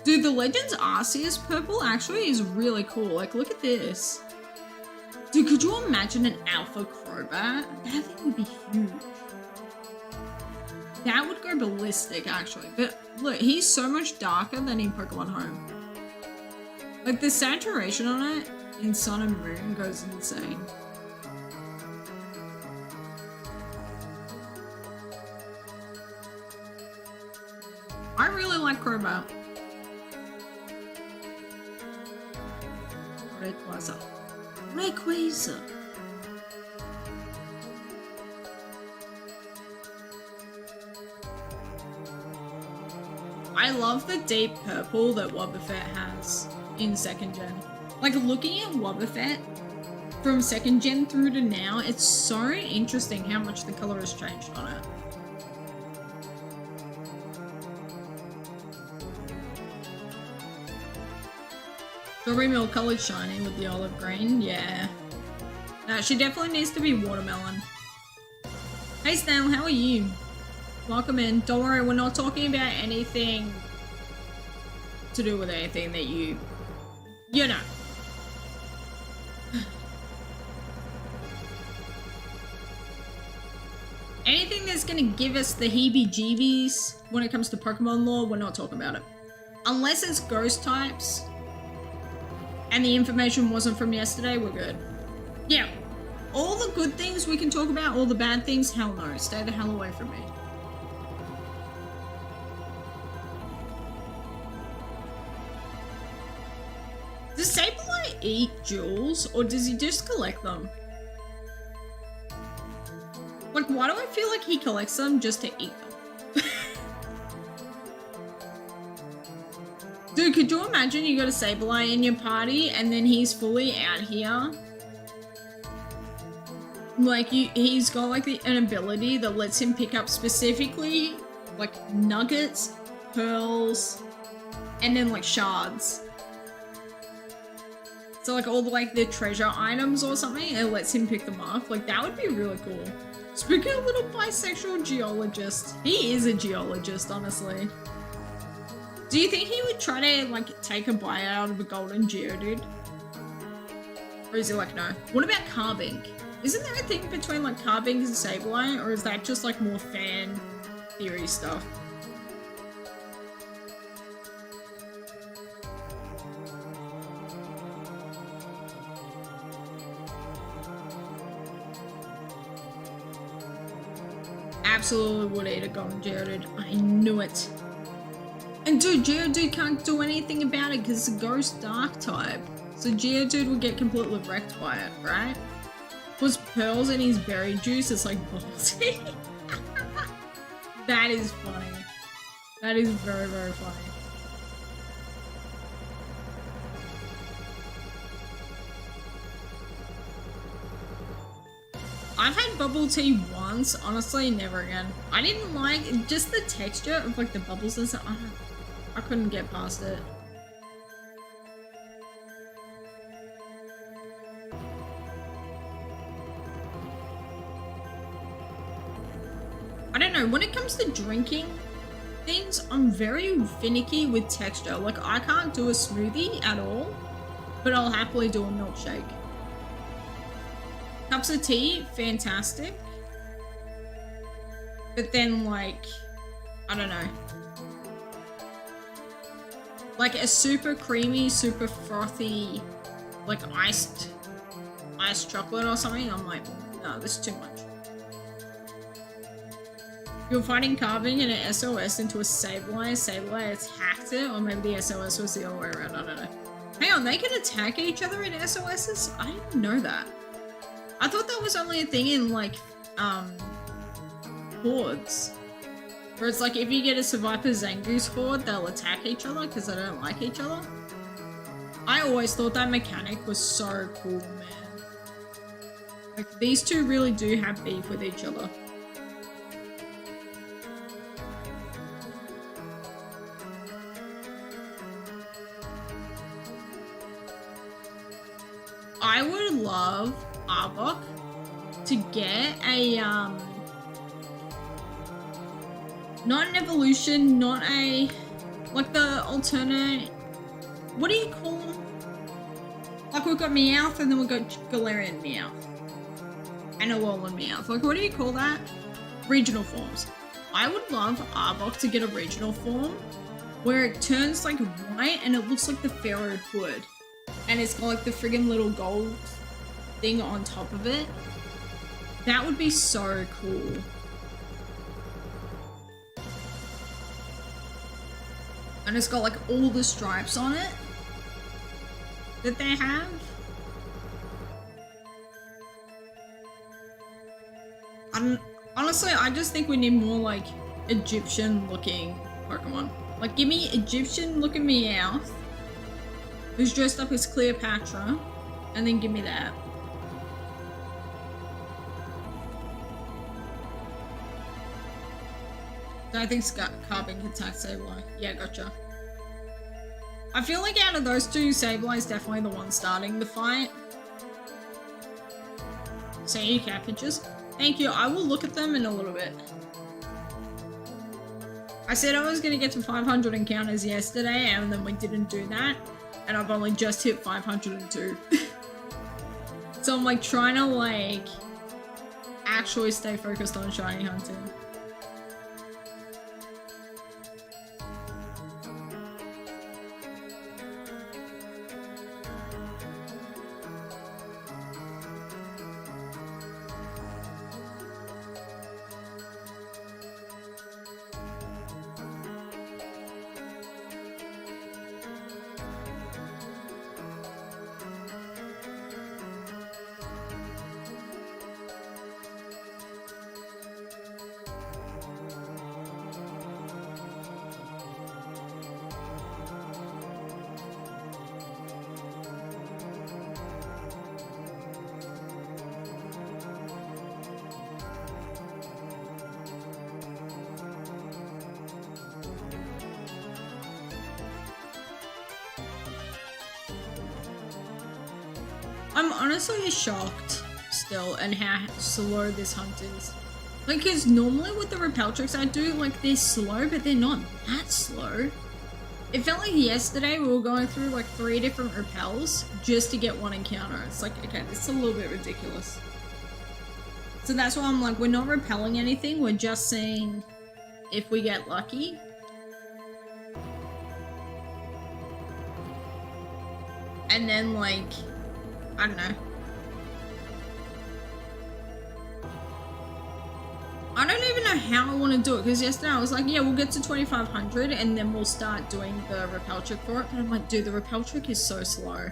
[SPEAKER 1] Dude, the Legends Arceus purple actually is really cool. Like, look at this. Dude, could you imagine an alpha Crobat? That thing would be huge. That would go ballistic, actually. But look, he's so much darker than in Pokemon Home. Like, the saturation on it in Sun and Moon goes insane. really like Crobat. Rayquaza. I love the deep purple that Wobbuffet has in 2nd gen. Like, looking at Wobbuffet from 2nd gen through to now, it's so interesting how much the color has changed on it. Strawberry Milk colored shiny with the olive green, yeah. No, she definitely needs to be watermelon. Hey Snail, how are you? Welcome in. Don't worry, we're not talking about anything to do with anything that you know. Anything that's gonna give us the heebie-jeebies when it comes to Pokemon lore, we're not talking about it. Unless it's ghost types and the information wasn't from yesterday, we're good. Yeah, all the good things we can talk about, all the bad things, hell no. Stay the hell away from me. Does Sableye eat jewels, or does he just collect them? Like, why do I feel like he collects them just to eat them? Dude, could you imagine you got a Sableye in your party and then he's fully out here? Like, he's got like an ability that lets him pick up specifically like nuggets, pearls, and then like shards. So like all the treasure items or something, it lets him pick them up. Like, that would be really cool. Spooky little bisexual geologist. He is a geologist, honestly. Do you think he would try to like take a bite out of a golden Geodude? Or is he like, no? What about Carbink? Isn't there a thing between like Carbink and Sableye, or is that just like more fan theory stuff? Absolutely would eat a golden Geodude. I knew it. And dude, Geodude can't do anything about it because it's a ghost dark type. So Geodude would get completely wrecked by it, right? Was pearls in his berry juice, it's like ballsy. That is funny. That is very, very funny. I've had bubble tea once, honestly, never again. I didn't like just the texture of like the bubbles and stuff. I couldn't get past it. I don't know, when it comes to drinking things, I'm very finicky with texture. Like, I can't do a smoothie at all, but I'll happily do a milkshake. Cups of tea, fantastic. But then, like, I don't know. Like a super creamy, super frothy, like iced chocolate or something, I'm like, no, this is too much. You're fighting Carving and an SOS into a Sableye. Sableye attacked it, or maybe the SOS was the other way around, I don't know. Hang on, they can attack each other in SOSs? I didn't know that. I thought that was only a thing in, like, hordes. Where it's like, if you get a Survivor Zangoose horde, they'll attack each other because they don't like each other. I always thought that mechanic was so cool, man. Like, these two really do have beef with each other. I would love Arbok to get a, not an evolution, not a, like the alternate, what do you call them? Like, we've got Meowth and then we've got Galarian Meowth. And Alolan Meowth. Like, what do you call that? Regional forms. I would love Arbok to get a regional form where it turns like white and it looks like the Pharaoh hood. And it's got like the friggin' little gold thing on top of it. That would be so cool. And it's got like all the stripes on it that they have. Honestly, I just think we need more like Egyptian looking Pokemon. Like give me Egyptian looking Meowth who's dressed up as Cleopatra, and then give me that. I think Carbon can attack Sableye. Yeah, gotcha. I feel like out of those two, Sableye is definitely the one starting the fight. So you cat pictures. Thank you. I will look at them in a little bit. I said I was going to get to 500 encounters yesterday, and then we didn't do that. And I've only just hit 502. So I'm like trying to like actually stay focused on shiny hunting. I'm honestly shocked still at how slow this hunt is. Like, because normally with the repel tricks I do, like, they're slow, but they're not that slow. It felt like yesterday we were going through, like, 3 different repels just to get one encounter. It's like, okay, this is a little bit ridiculous. So that's why I'm like, we're not repelling anything, we're just seeing if we get lucky. And then, like, I don't know. I don't even know how I want to do it, because yesterday I was like, yeah, we'll get to 2500 and then we'll start doing the repel trick for it. But I'm like, dude, the repel trick is so slow.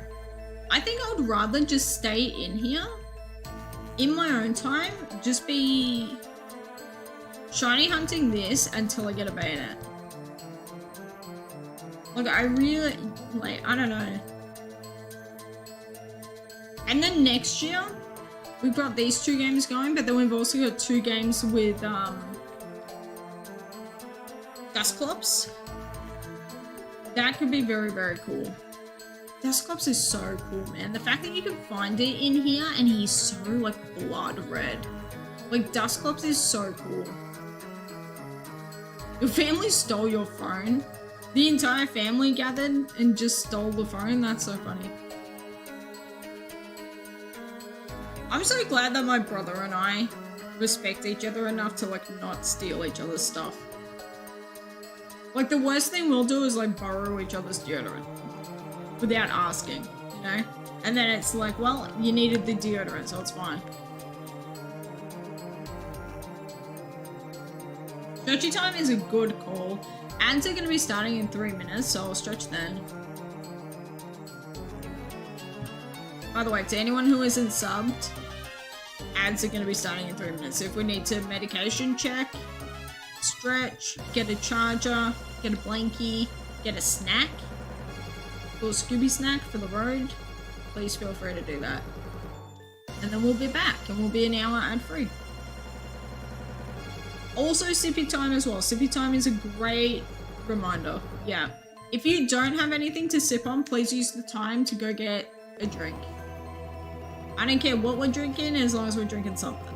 [SPEAKER 1] I think I would rather just stay in here in my own time, just be shiny hunting this until I get a bayonet. Like, I really, like, I don't know. And then next year, we've got these 2 games going, but then we've also got 2 games with Dusclops. That could be very, very cool. Dusclops is so cool, man. The fact that you can find it in here and he's so, like, blood red. Like, Dusclops is so cool. Your family stole your phone. The entire family gathered and just stole the phone. That's so funny. I'm so glad that my brother and I respect each other enough to, like, not steal each other's stuff. Like, the worst thing we'll do is, like, borrow each other's deodorant without asking, you know? And then it's like, well, you needed the deodorant, so it's fine. Stretchy time is a good call. Ads are going to be starting in 3 minutes, so I'll stretch then. By the way, to anyone who isn't subbed, ads are going to be starting in 3 minutes. So if we need to medication check, stretch, get a charger, get a blankie, get a snack, a little Scooby snack for the road, please feel free to do that. And then we'll be back and we'll be an hour ad free. Also sippy time as well. Sippy time is a great reminder. Yeah. If you don't have anything to sip on, please use the time to go get a drink. I don't care what we're drinking as long as we're drinking something.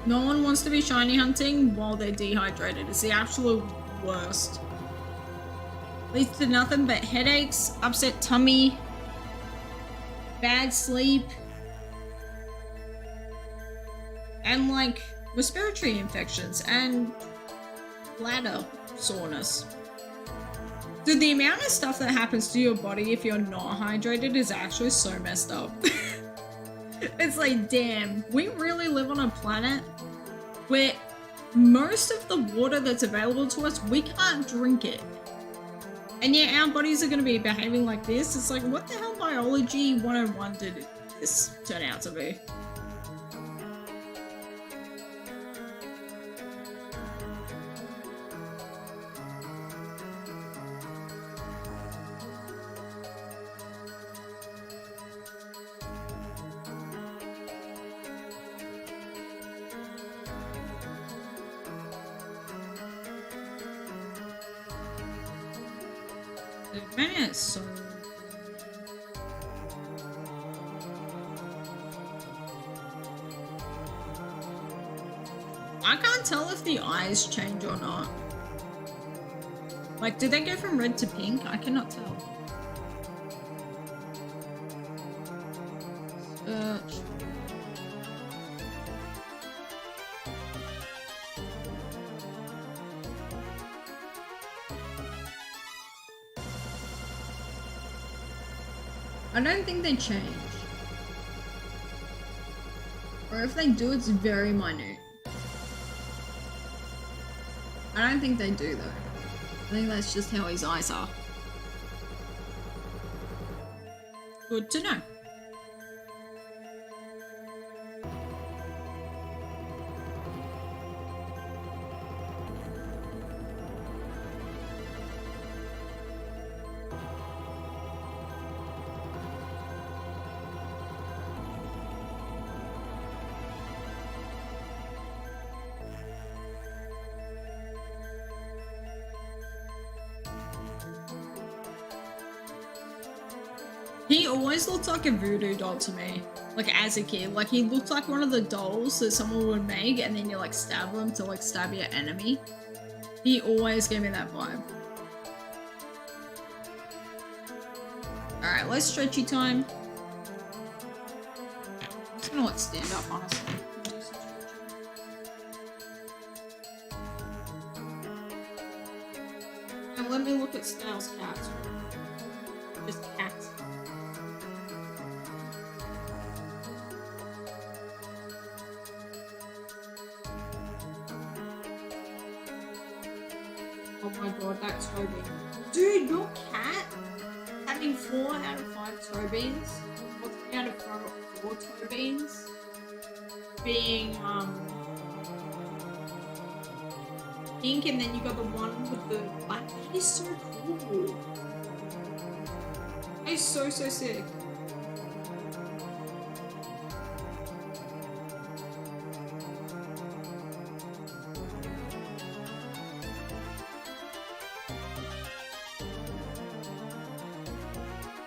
[SPEAKER 1] No one wants to be shiny hunting while they're dehydrated. It's the absolute worst. Leads to nothing but headaches, upset tummy, bad sleep, and like respiratory infections and bladder soreness. Dude, the amount of stuff that happens to your body if you're not hydrated is actually so messed up. It's like, damn, we really live on a planet where most of the water that's available to us, we can't drink it. And yet our bodies are going to be behaving like this. It's like, what the hell biology 101 did this turn out to be? Man, it's so... I can't tell if the eyes change or not. Like, did they go from red to pink? I cannot tell. Search. I don't think they change. Or if they do, it's very minute. I don't think they do though. I think that's just how his eyes are. Good to know. He always looked like a voodoo doll to me, like as a kid. Like he looked like one of the dolls that someone would make and then you like stab them to like stab your enemy. He always gave me that vibe. Alright, let's stretchy time. I'm just gonna like stand up honestly. And let me look at Snail's cats. Just cats. Oh my god, that toe bean. Dude, your cat having 4 out of 5 toe beans, or 3 out of 4 toe beans, being pink, and then you got the one with the black. That is so cool. That is so sick.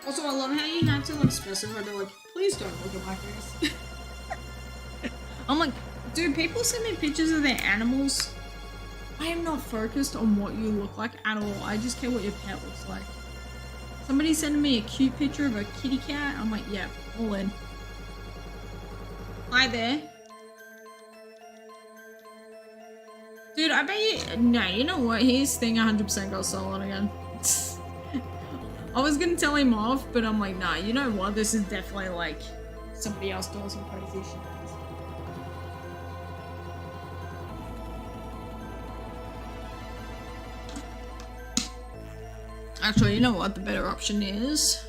[SPEAKER 1] Also, I love how you had to like specify to like, please don't look at my face. I'm like, dude, people send me pictures of their animals. I am not focused on what you look like at all. I just care what your pet looks like. Somebody sending me a cute picture of a kitty cat. I'm like, yeah, all in. Hi there. Dude, I bet you... No, you know what? His thing 100% got stolen again. I was gonna tell him off, but I'm like, nah, you know what? This is definitely like somebody else doing some crazy shit. Actually, you know what the better option is?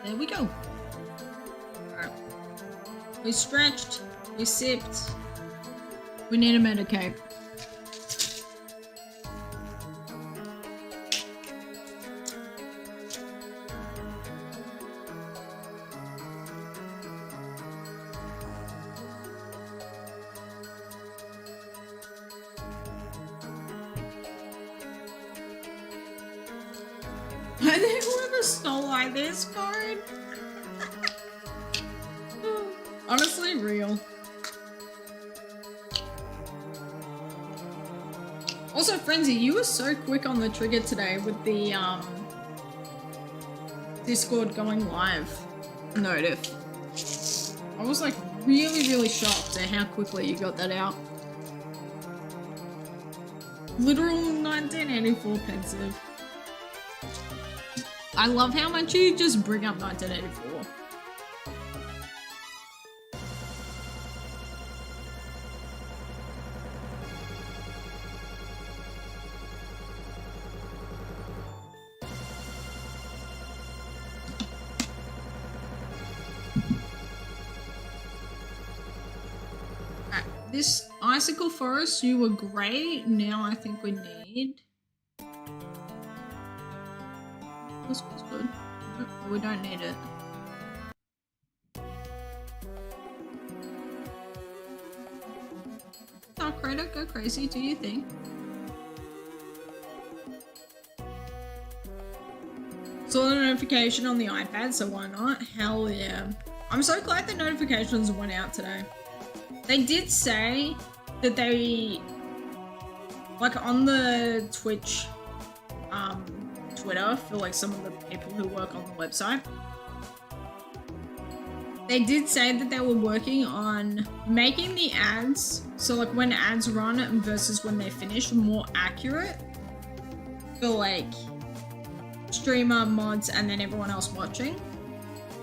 [SPEAKER 1] There we go. Alright. We stretched, we sipped. We need a Medicaid. I think whoever stole like this card. Honestly, real. Also, Frenzy, you were so quick on the trigger today with the Discord going live notif. I was like really, really shocked at how quickly you got that out. Literal 1984 pensive. I love how much you just bring up 1984. This icicle forest, you were great. Now I think we need. This was good. No, we don't need it. Dark Raider, go crazy. Do you think? Saw the notification on the iPad, so why not? Hell yeah! I'm so glad the notifications went out today. They did say that they, like on the Twitch, Twitter for like some of the people who work on the website, they did say that they were working on making the ads, so like when ads run versus when they finish, more accurate for like streamer, mods, and then everyone else watching.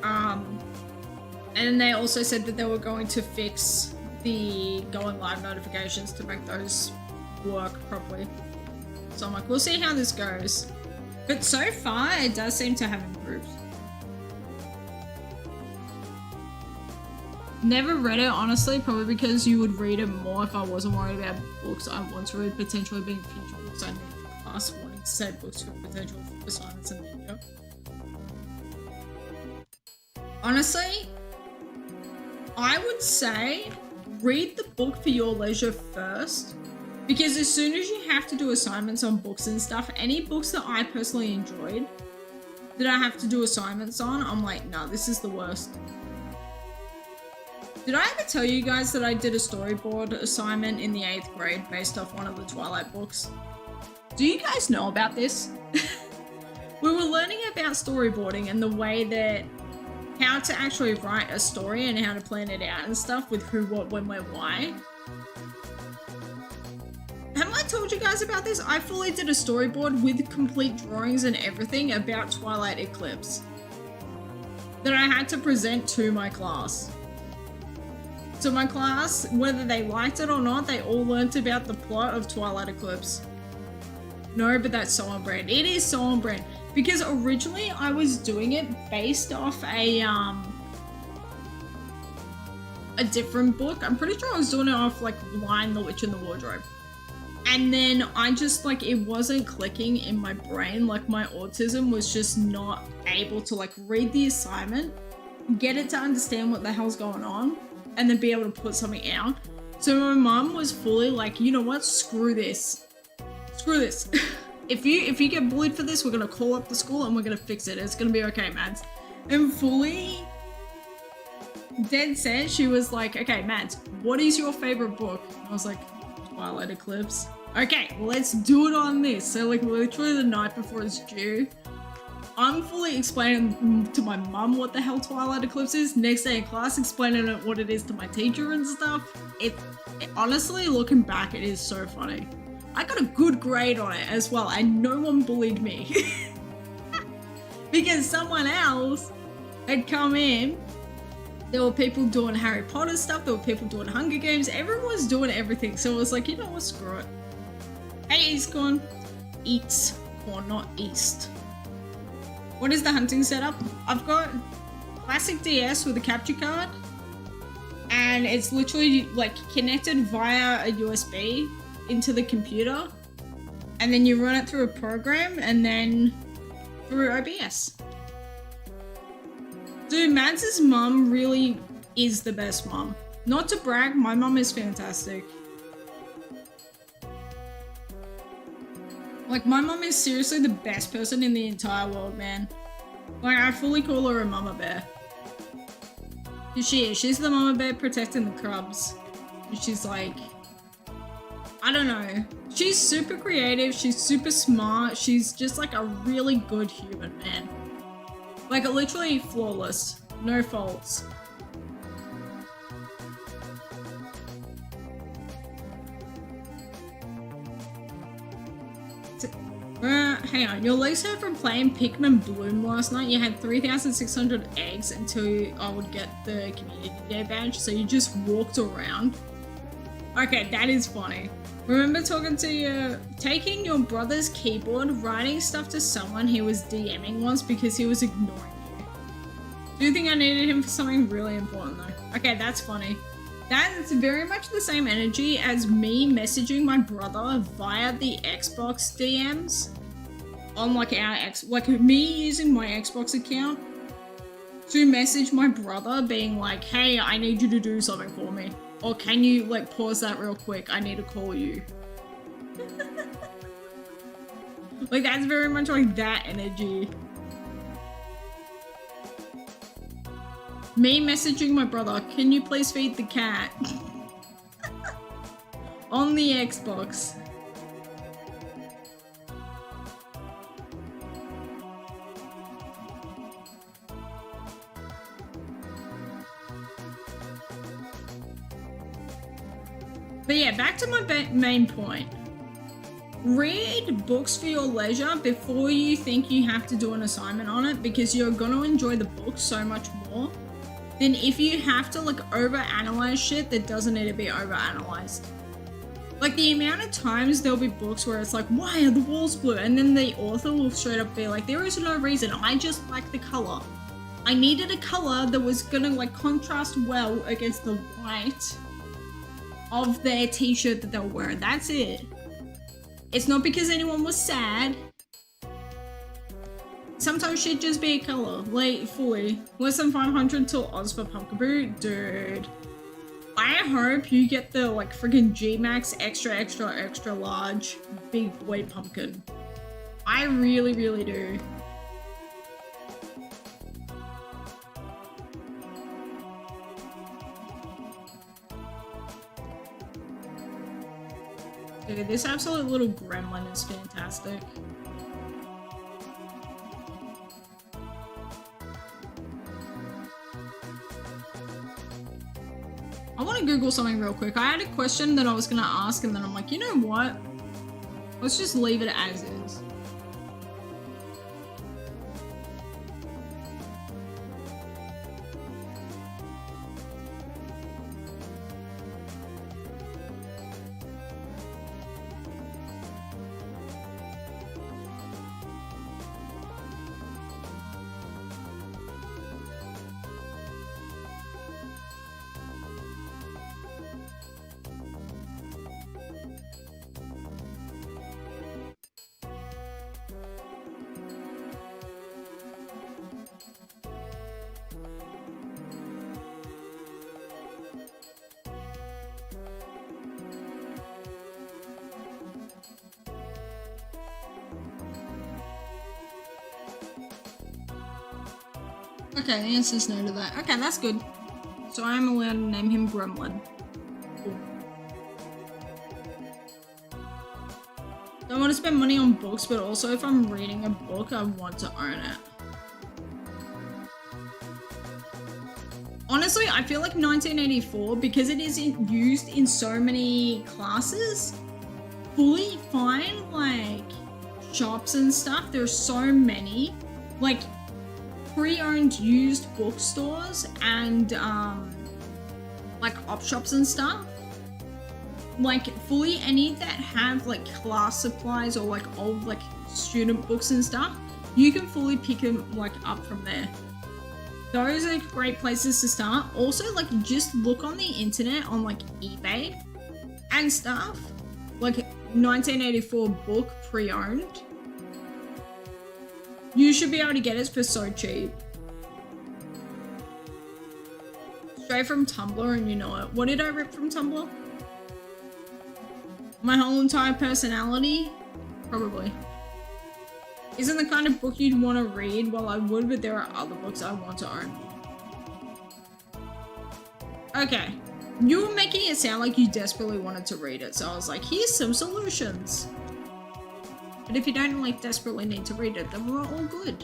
[SPEAKER 1] And they also said that they were going to fix the going live notifications to make those work properly. So I'm like, we'll see how this goes. But so far, it does seem to have improved. Never read it, honestly, probably because you would read it more if I wasn't worried about books I want to read, potentially being future books I need for class, wanting to save books for potential assignments in the future. Honestly, I would say read the book for your leisure first, because as soon as you have to do assignments on books and stuff, any books that I personally enjoyed that I have to do assignments on, I'm like, no, this is the worst. Did I ever tell you guys that I did a storyboard assignment in the 8th grade based off one of the Twilight books? Do you guys know about this? We were learning about storyboarding and the way that how to actually write a story and how to plan it out and stuff with who, what, when, where, why. Haven't I told you guys about this? I fully did a storyboard with complete drawings and everything about Twilight Eclipse that I had to present to my class. So my class, whether they liked it or not, they all learnt about the plot of Twilight Eclipse. No, but that's so on brand. It is so on brand. Because originally I was doing it based off a different book. I'm pretty sure I was doing it off like Lion, the Witch, and the Wardrobe. And then I just like, it wasn't clicking in my brain. Like my autism was just not able to like read the assignment, get it to understand what the hell's going on, and then be able to put something out. So my mom was fully like, you know what, screw this. Screw this. If you get bullied for this, we're gonna call up the school and we're gonna fix it. It's gonna be okay, Mads. And fully dead set, she was like, okay, Mads, what is your favorite book? I was like, Twilight Eclipse. Okay, well, let's do it on this. So like literally the night before it's due, I'm fully explaining to my mum what the hell Twilight Eclipse is. Next day in class, explaining what it is to my teacher and stuff. It honestly, looking back, it is so funny. I got a good grade on it as well, and no one bullied me. Because someone else had come in. There were people doing Harry Potter stuff, there were people doing Hunger Games, everyone was doing everything. So it was like, you know what, screw it. Hey, Eastcorn. Eats or not East. What is the hunting setup? I've got classic DS with a capture card, and it's literally like connected via a USB into the computer, and then you run it through a program and then through OBS. Dude, Mads' mum really is the best mum. Not to brag, my mum is fantastic. Like, my mum is seriously the best person in the entire world, man. Like, I fully call her a mama bear. She is. She's the mama bear protecting the cubs. She's like, I don't know. She's super creative. She's super smart. She's just like a really good human, man. Like literally flawless. No faults. Hang on, your legs hurt from playing Pikmin Bloom last night. You had 3,600 eggs until I would get the community day badge, so you just walked around. Okay, that is funny. Remember taking your brother's keyboard, writing stuff to someone he was DMing once because he was ignoring you. Do you think I needed him for something really important though? Okay, that's funny. That's very much the same energy as me messaging my brother via the Xbox DMs on like me using my Xbox account to message my brother being like, hey, I need you to do something for me. Or can you like pause that real quick? I need to call you. Like that's very much like that energy. Me messaging my brother, can you please feed the cat? On the Xbox. But yeah, back to my main point. Read books for your leisure before you think you have to do an assignment on it, because you're going to enjoy the book so much more than if you have to like overanalyze shit that doesn't need to be overanalyzed. Like the amount of times there'll be books where it's like, why are the walls blue? And then the author will straight up be like, there is no reason, I just like the color. I needed a color that was gonna like contrast well against the white of their t-shirt that they were wearing. That's it. It's not because anyone was sad. Sometimes shit just be a color. Like, fully. Less than 500 till Oz for Pumpkaboo? Dude. I hope you get the, like, freaking G-Max extra large big boy pumpkin. I really, really do. Dude, this absolute little gremlin is fantastic. I want to Google something real quick. I had a question that I was going to ask and then I'm like, you know what? Let's just leave it as is. Okay, the answer's no to that. Okay, that's good. So I am allowed to name him Gremlin. Cool. Don't want to spend money on books, but also if I'm reading a book, I want to own it. Honestly, I feel like 1984, because it is used in so many classes, fully fine, like, shops and stuff. There's so many, like, pre-owned used bookstores and like op shops and stuff, like fully any that have like class supplies or like old like student books and stuff, you can fully pick them like up from there. Those are great places to start. Also, like, just look on the internet on like eBay and stuff, like 1984 book pre-owned. You should be able to get it for so cheap. Straight from Tumblr, and you know it. What did I rip from Tumblr? My whole entire personality? Probably. Isn't the kind of book you'd want to read? Well, I would, but there are other books I want to own. Okay. You were making it sound like you desperately wanted to read it, so I was like, here's some solutions. But if you don't like desperately need to read it, then we're all good.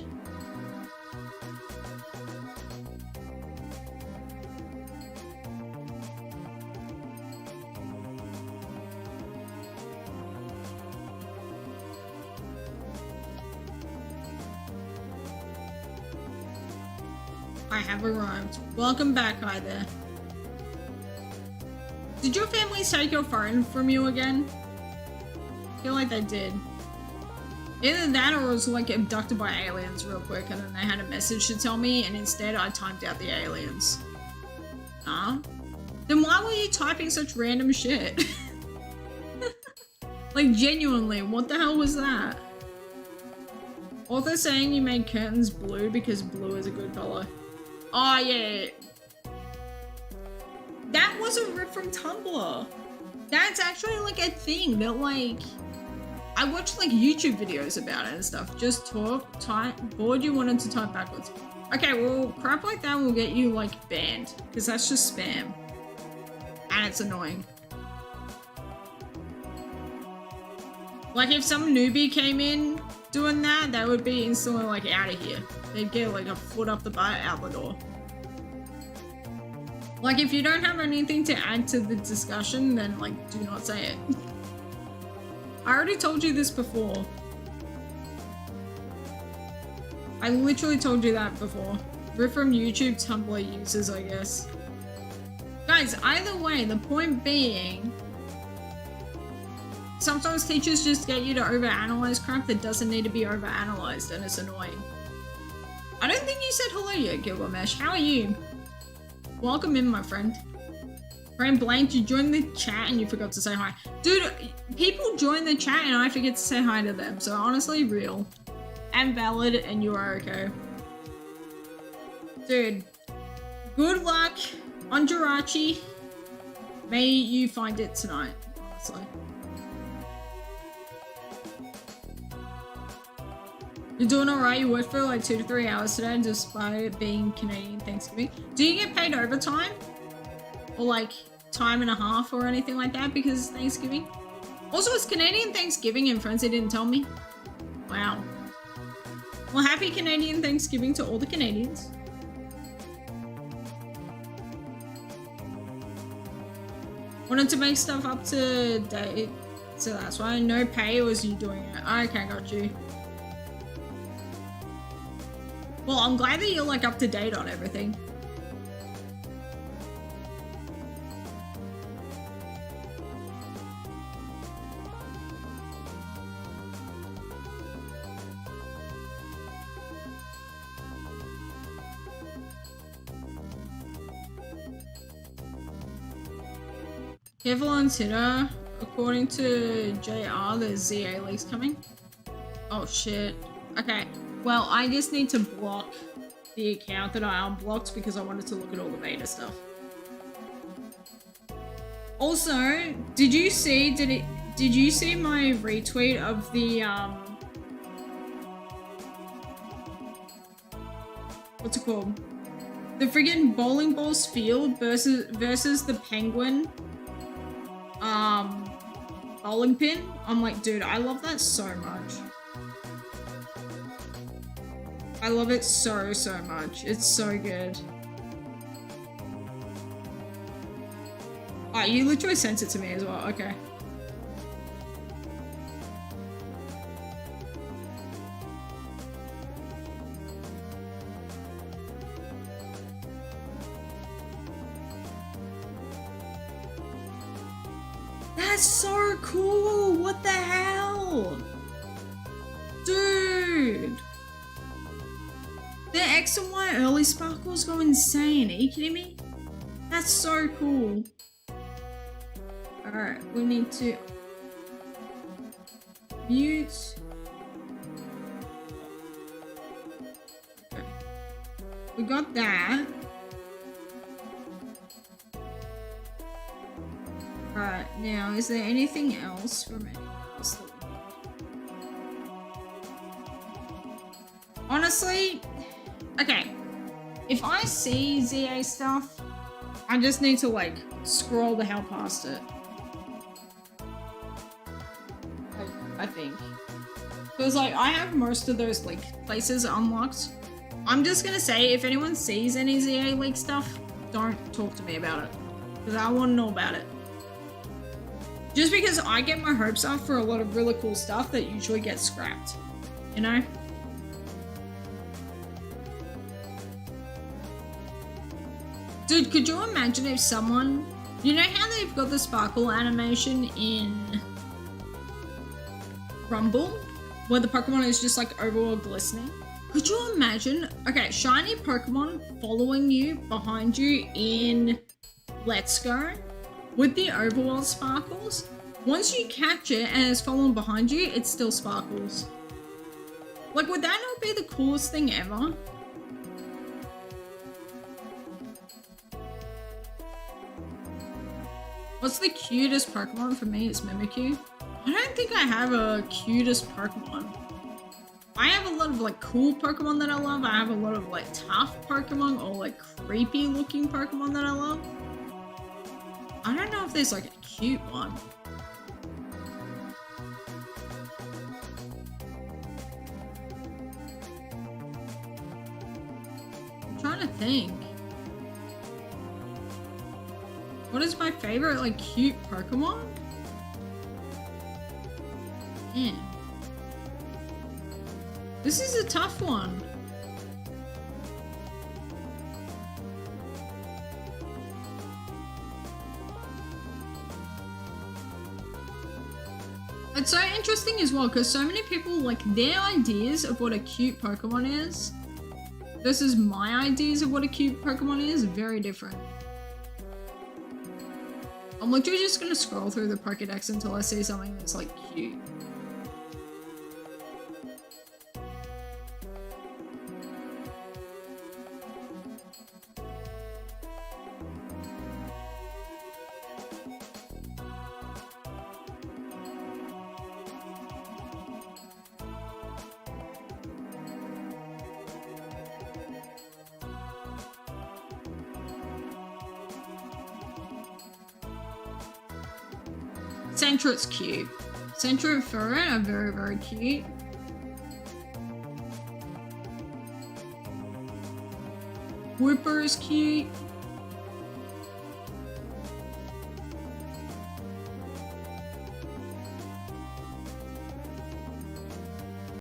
[SPEAKER 1] I have arrived. Welcome back, hi there. Did your family take your phone from you again? I feel like they did. Either that or it was like abducted by aliens real quick and then they had a message to tell me and instead I timed out the aliens. Huh? Then why were you typing such random shit? Like genuinely, what the hell was that? Author saying you made curtains blue because blue is a good color. Oh yeah. That was a rip from Tumblr. That's actually like a thing that like, I watched like YouTube videos about it and stuff. Just type, bored you wanted to type backwards. Okay, well crap like that will get you like banned because that's just spam. And it's annoying. Like if some newbie came in doing that, they would be instantly like out of here. They'd get like a foot up the butt out the door. Like if you don't have anything to add to the discussion, then like do not say it. I already told you this before. I literally told you that before. Rip from YouTube Tumblr users, I guess. Guys, either way, the point being, sometimes teachers just get you to overanalyze crap that doesn't need to be overanalyzed, and it's annoying. I don't think you said hello yet, Gilgamesh. How are you? Welcome in, my friend. Brain blank, you joined the chat and you forgot to say hi. Dude, people join the chat and I forget to say hi to them, so honestly, real. And valid, and you are okay. Dude, good luck on Jirachi. May you find it tonight, honestly. You're doing alright, you worked for like 2 to 3 hours today despite it being Canadian Thanksgiving. Do you get paid overtime? Or like time and a half or anything like that because it's Thanksgiving? Also, it's Canadian Thanksgiving and Frenzy didn't tell me. Wow. Well, happy Canadian Thanksgiving to all the Canadians. Wanted to make stuff up to date, so that's why. No pay, or was you doing it? Okay, got you. Well, I'm glad that you're like up to date on everything. Careful on Twitter. According to JR, there's ZA leaks coming. Oh shit. Okay. Well, I just need to block the account that I unblocked because I wanted to look at all the beta stuff. Also, did you see my retweet of the what's it called? The friggin' bowling balls field versus the penguin bowling pin? I'm like, dude, I love that so much. I love it so much. It's so good. Oh, you literally sent it to me as well. Okay. That's so cool. What the hell? Dude. The X and Y early sparkles go insane. Are you kidding me? That's so cool. Alright, we need to mute. Okay. We got that. Alright, now is there anything else from anyone else that we need? Honestly, okay, if I see ZA stuff, I just need to like scroll the hell past it. I think. Because like I have most of those like places unlocked. I'm just gonna say if anyone sees any ZA leak stuff, don't talk to me about it. Because I want to know about it. Just because I get my hopes up for a lot of really cool stuff that usually gets scrapped. You know? Dude, could you imagine if someone... You know how they've got the sparkle animation in Rumble? Where the Pokemon is just like overall glistening? Could you imagine... Okay, shiny Pokemon following you, behind you in Let's Go with the overworld sparkles. Once you catch it and it's following behind you, it still sparkles. Like, would that not be the coolest thing ever? What's the cutest Pokemon? For me, it's Mimikyu. I don't think I have a cutest Pokemon. I have a lot of like cool Pokemon that I love. I have a lot of like tough Pokemon or like creepy looking Pokemon that I love. I don't know if there's like a cute one. I'm trying to think. What is my favorite like cute Pokemon? Man. This is a tough one. It's so interesting as well because so many people, like, their ideas of what a cute Pokemon is versus my ideas of what a cute Pokemon is very different. I'm literally just gonna scroll through the Pokédex until I see something that's like cute. Centret's cute. Centret and Ferret are very, very cute. Whooper is cute.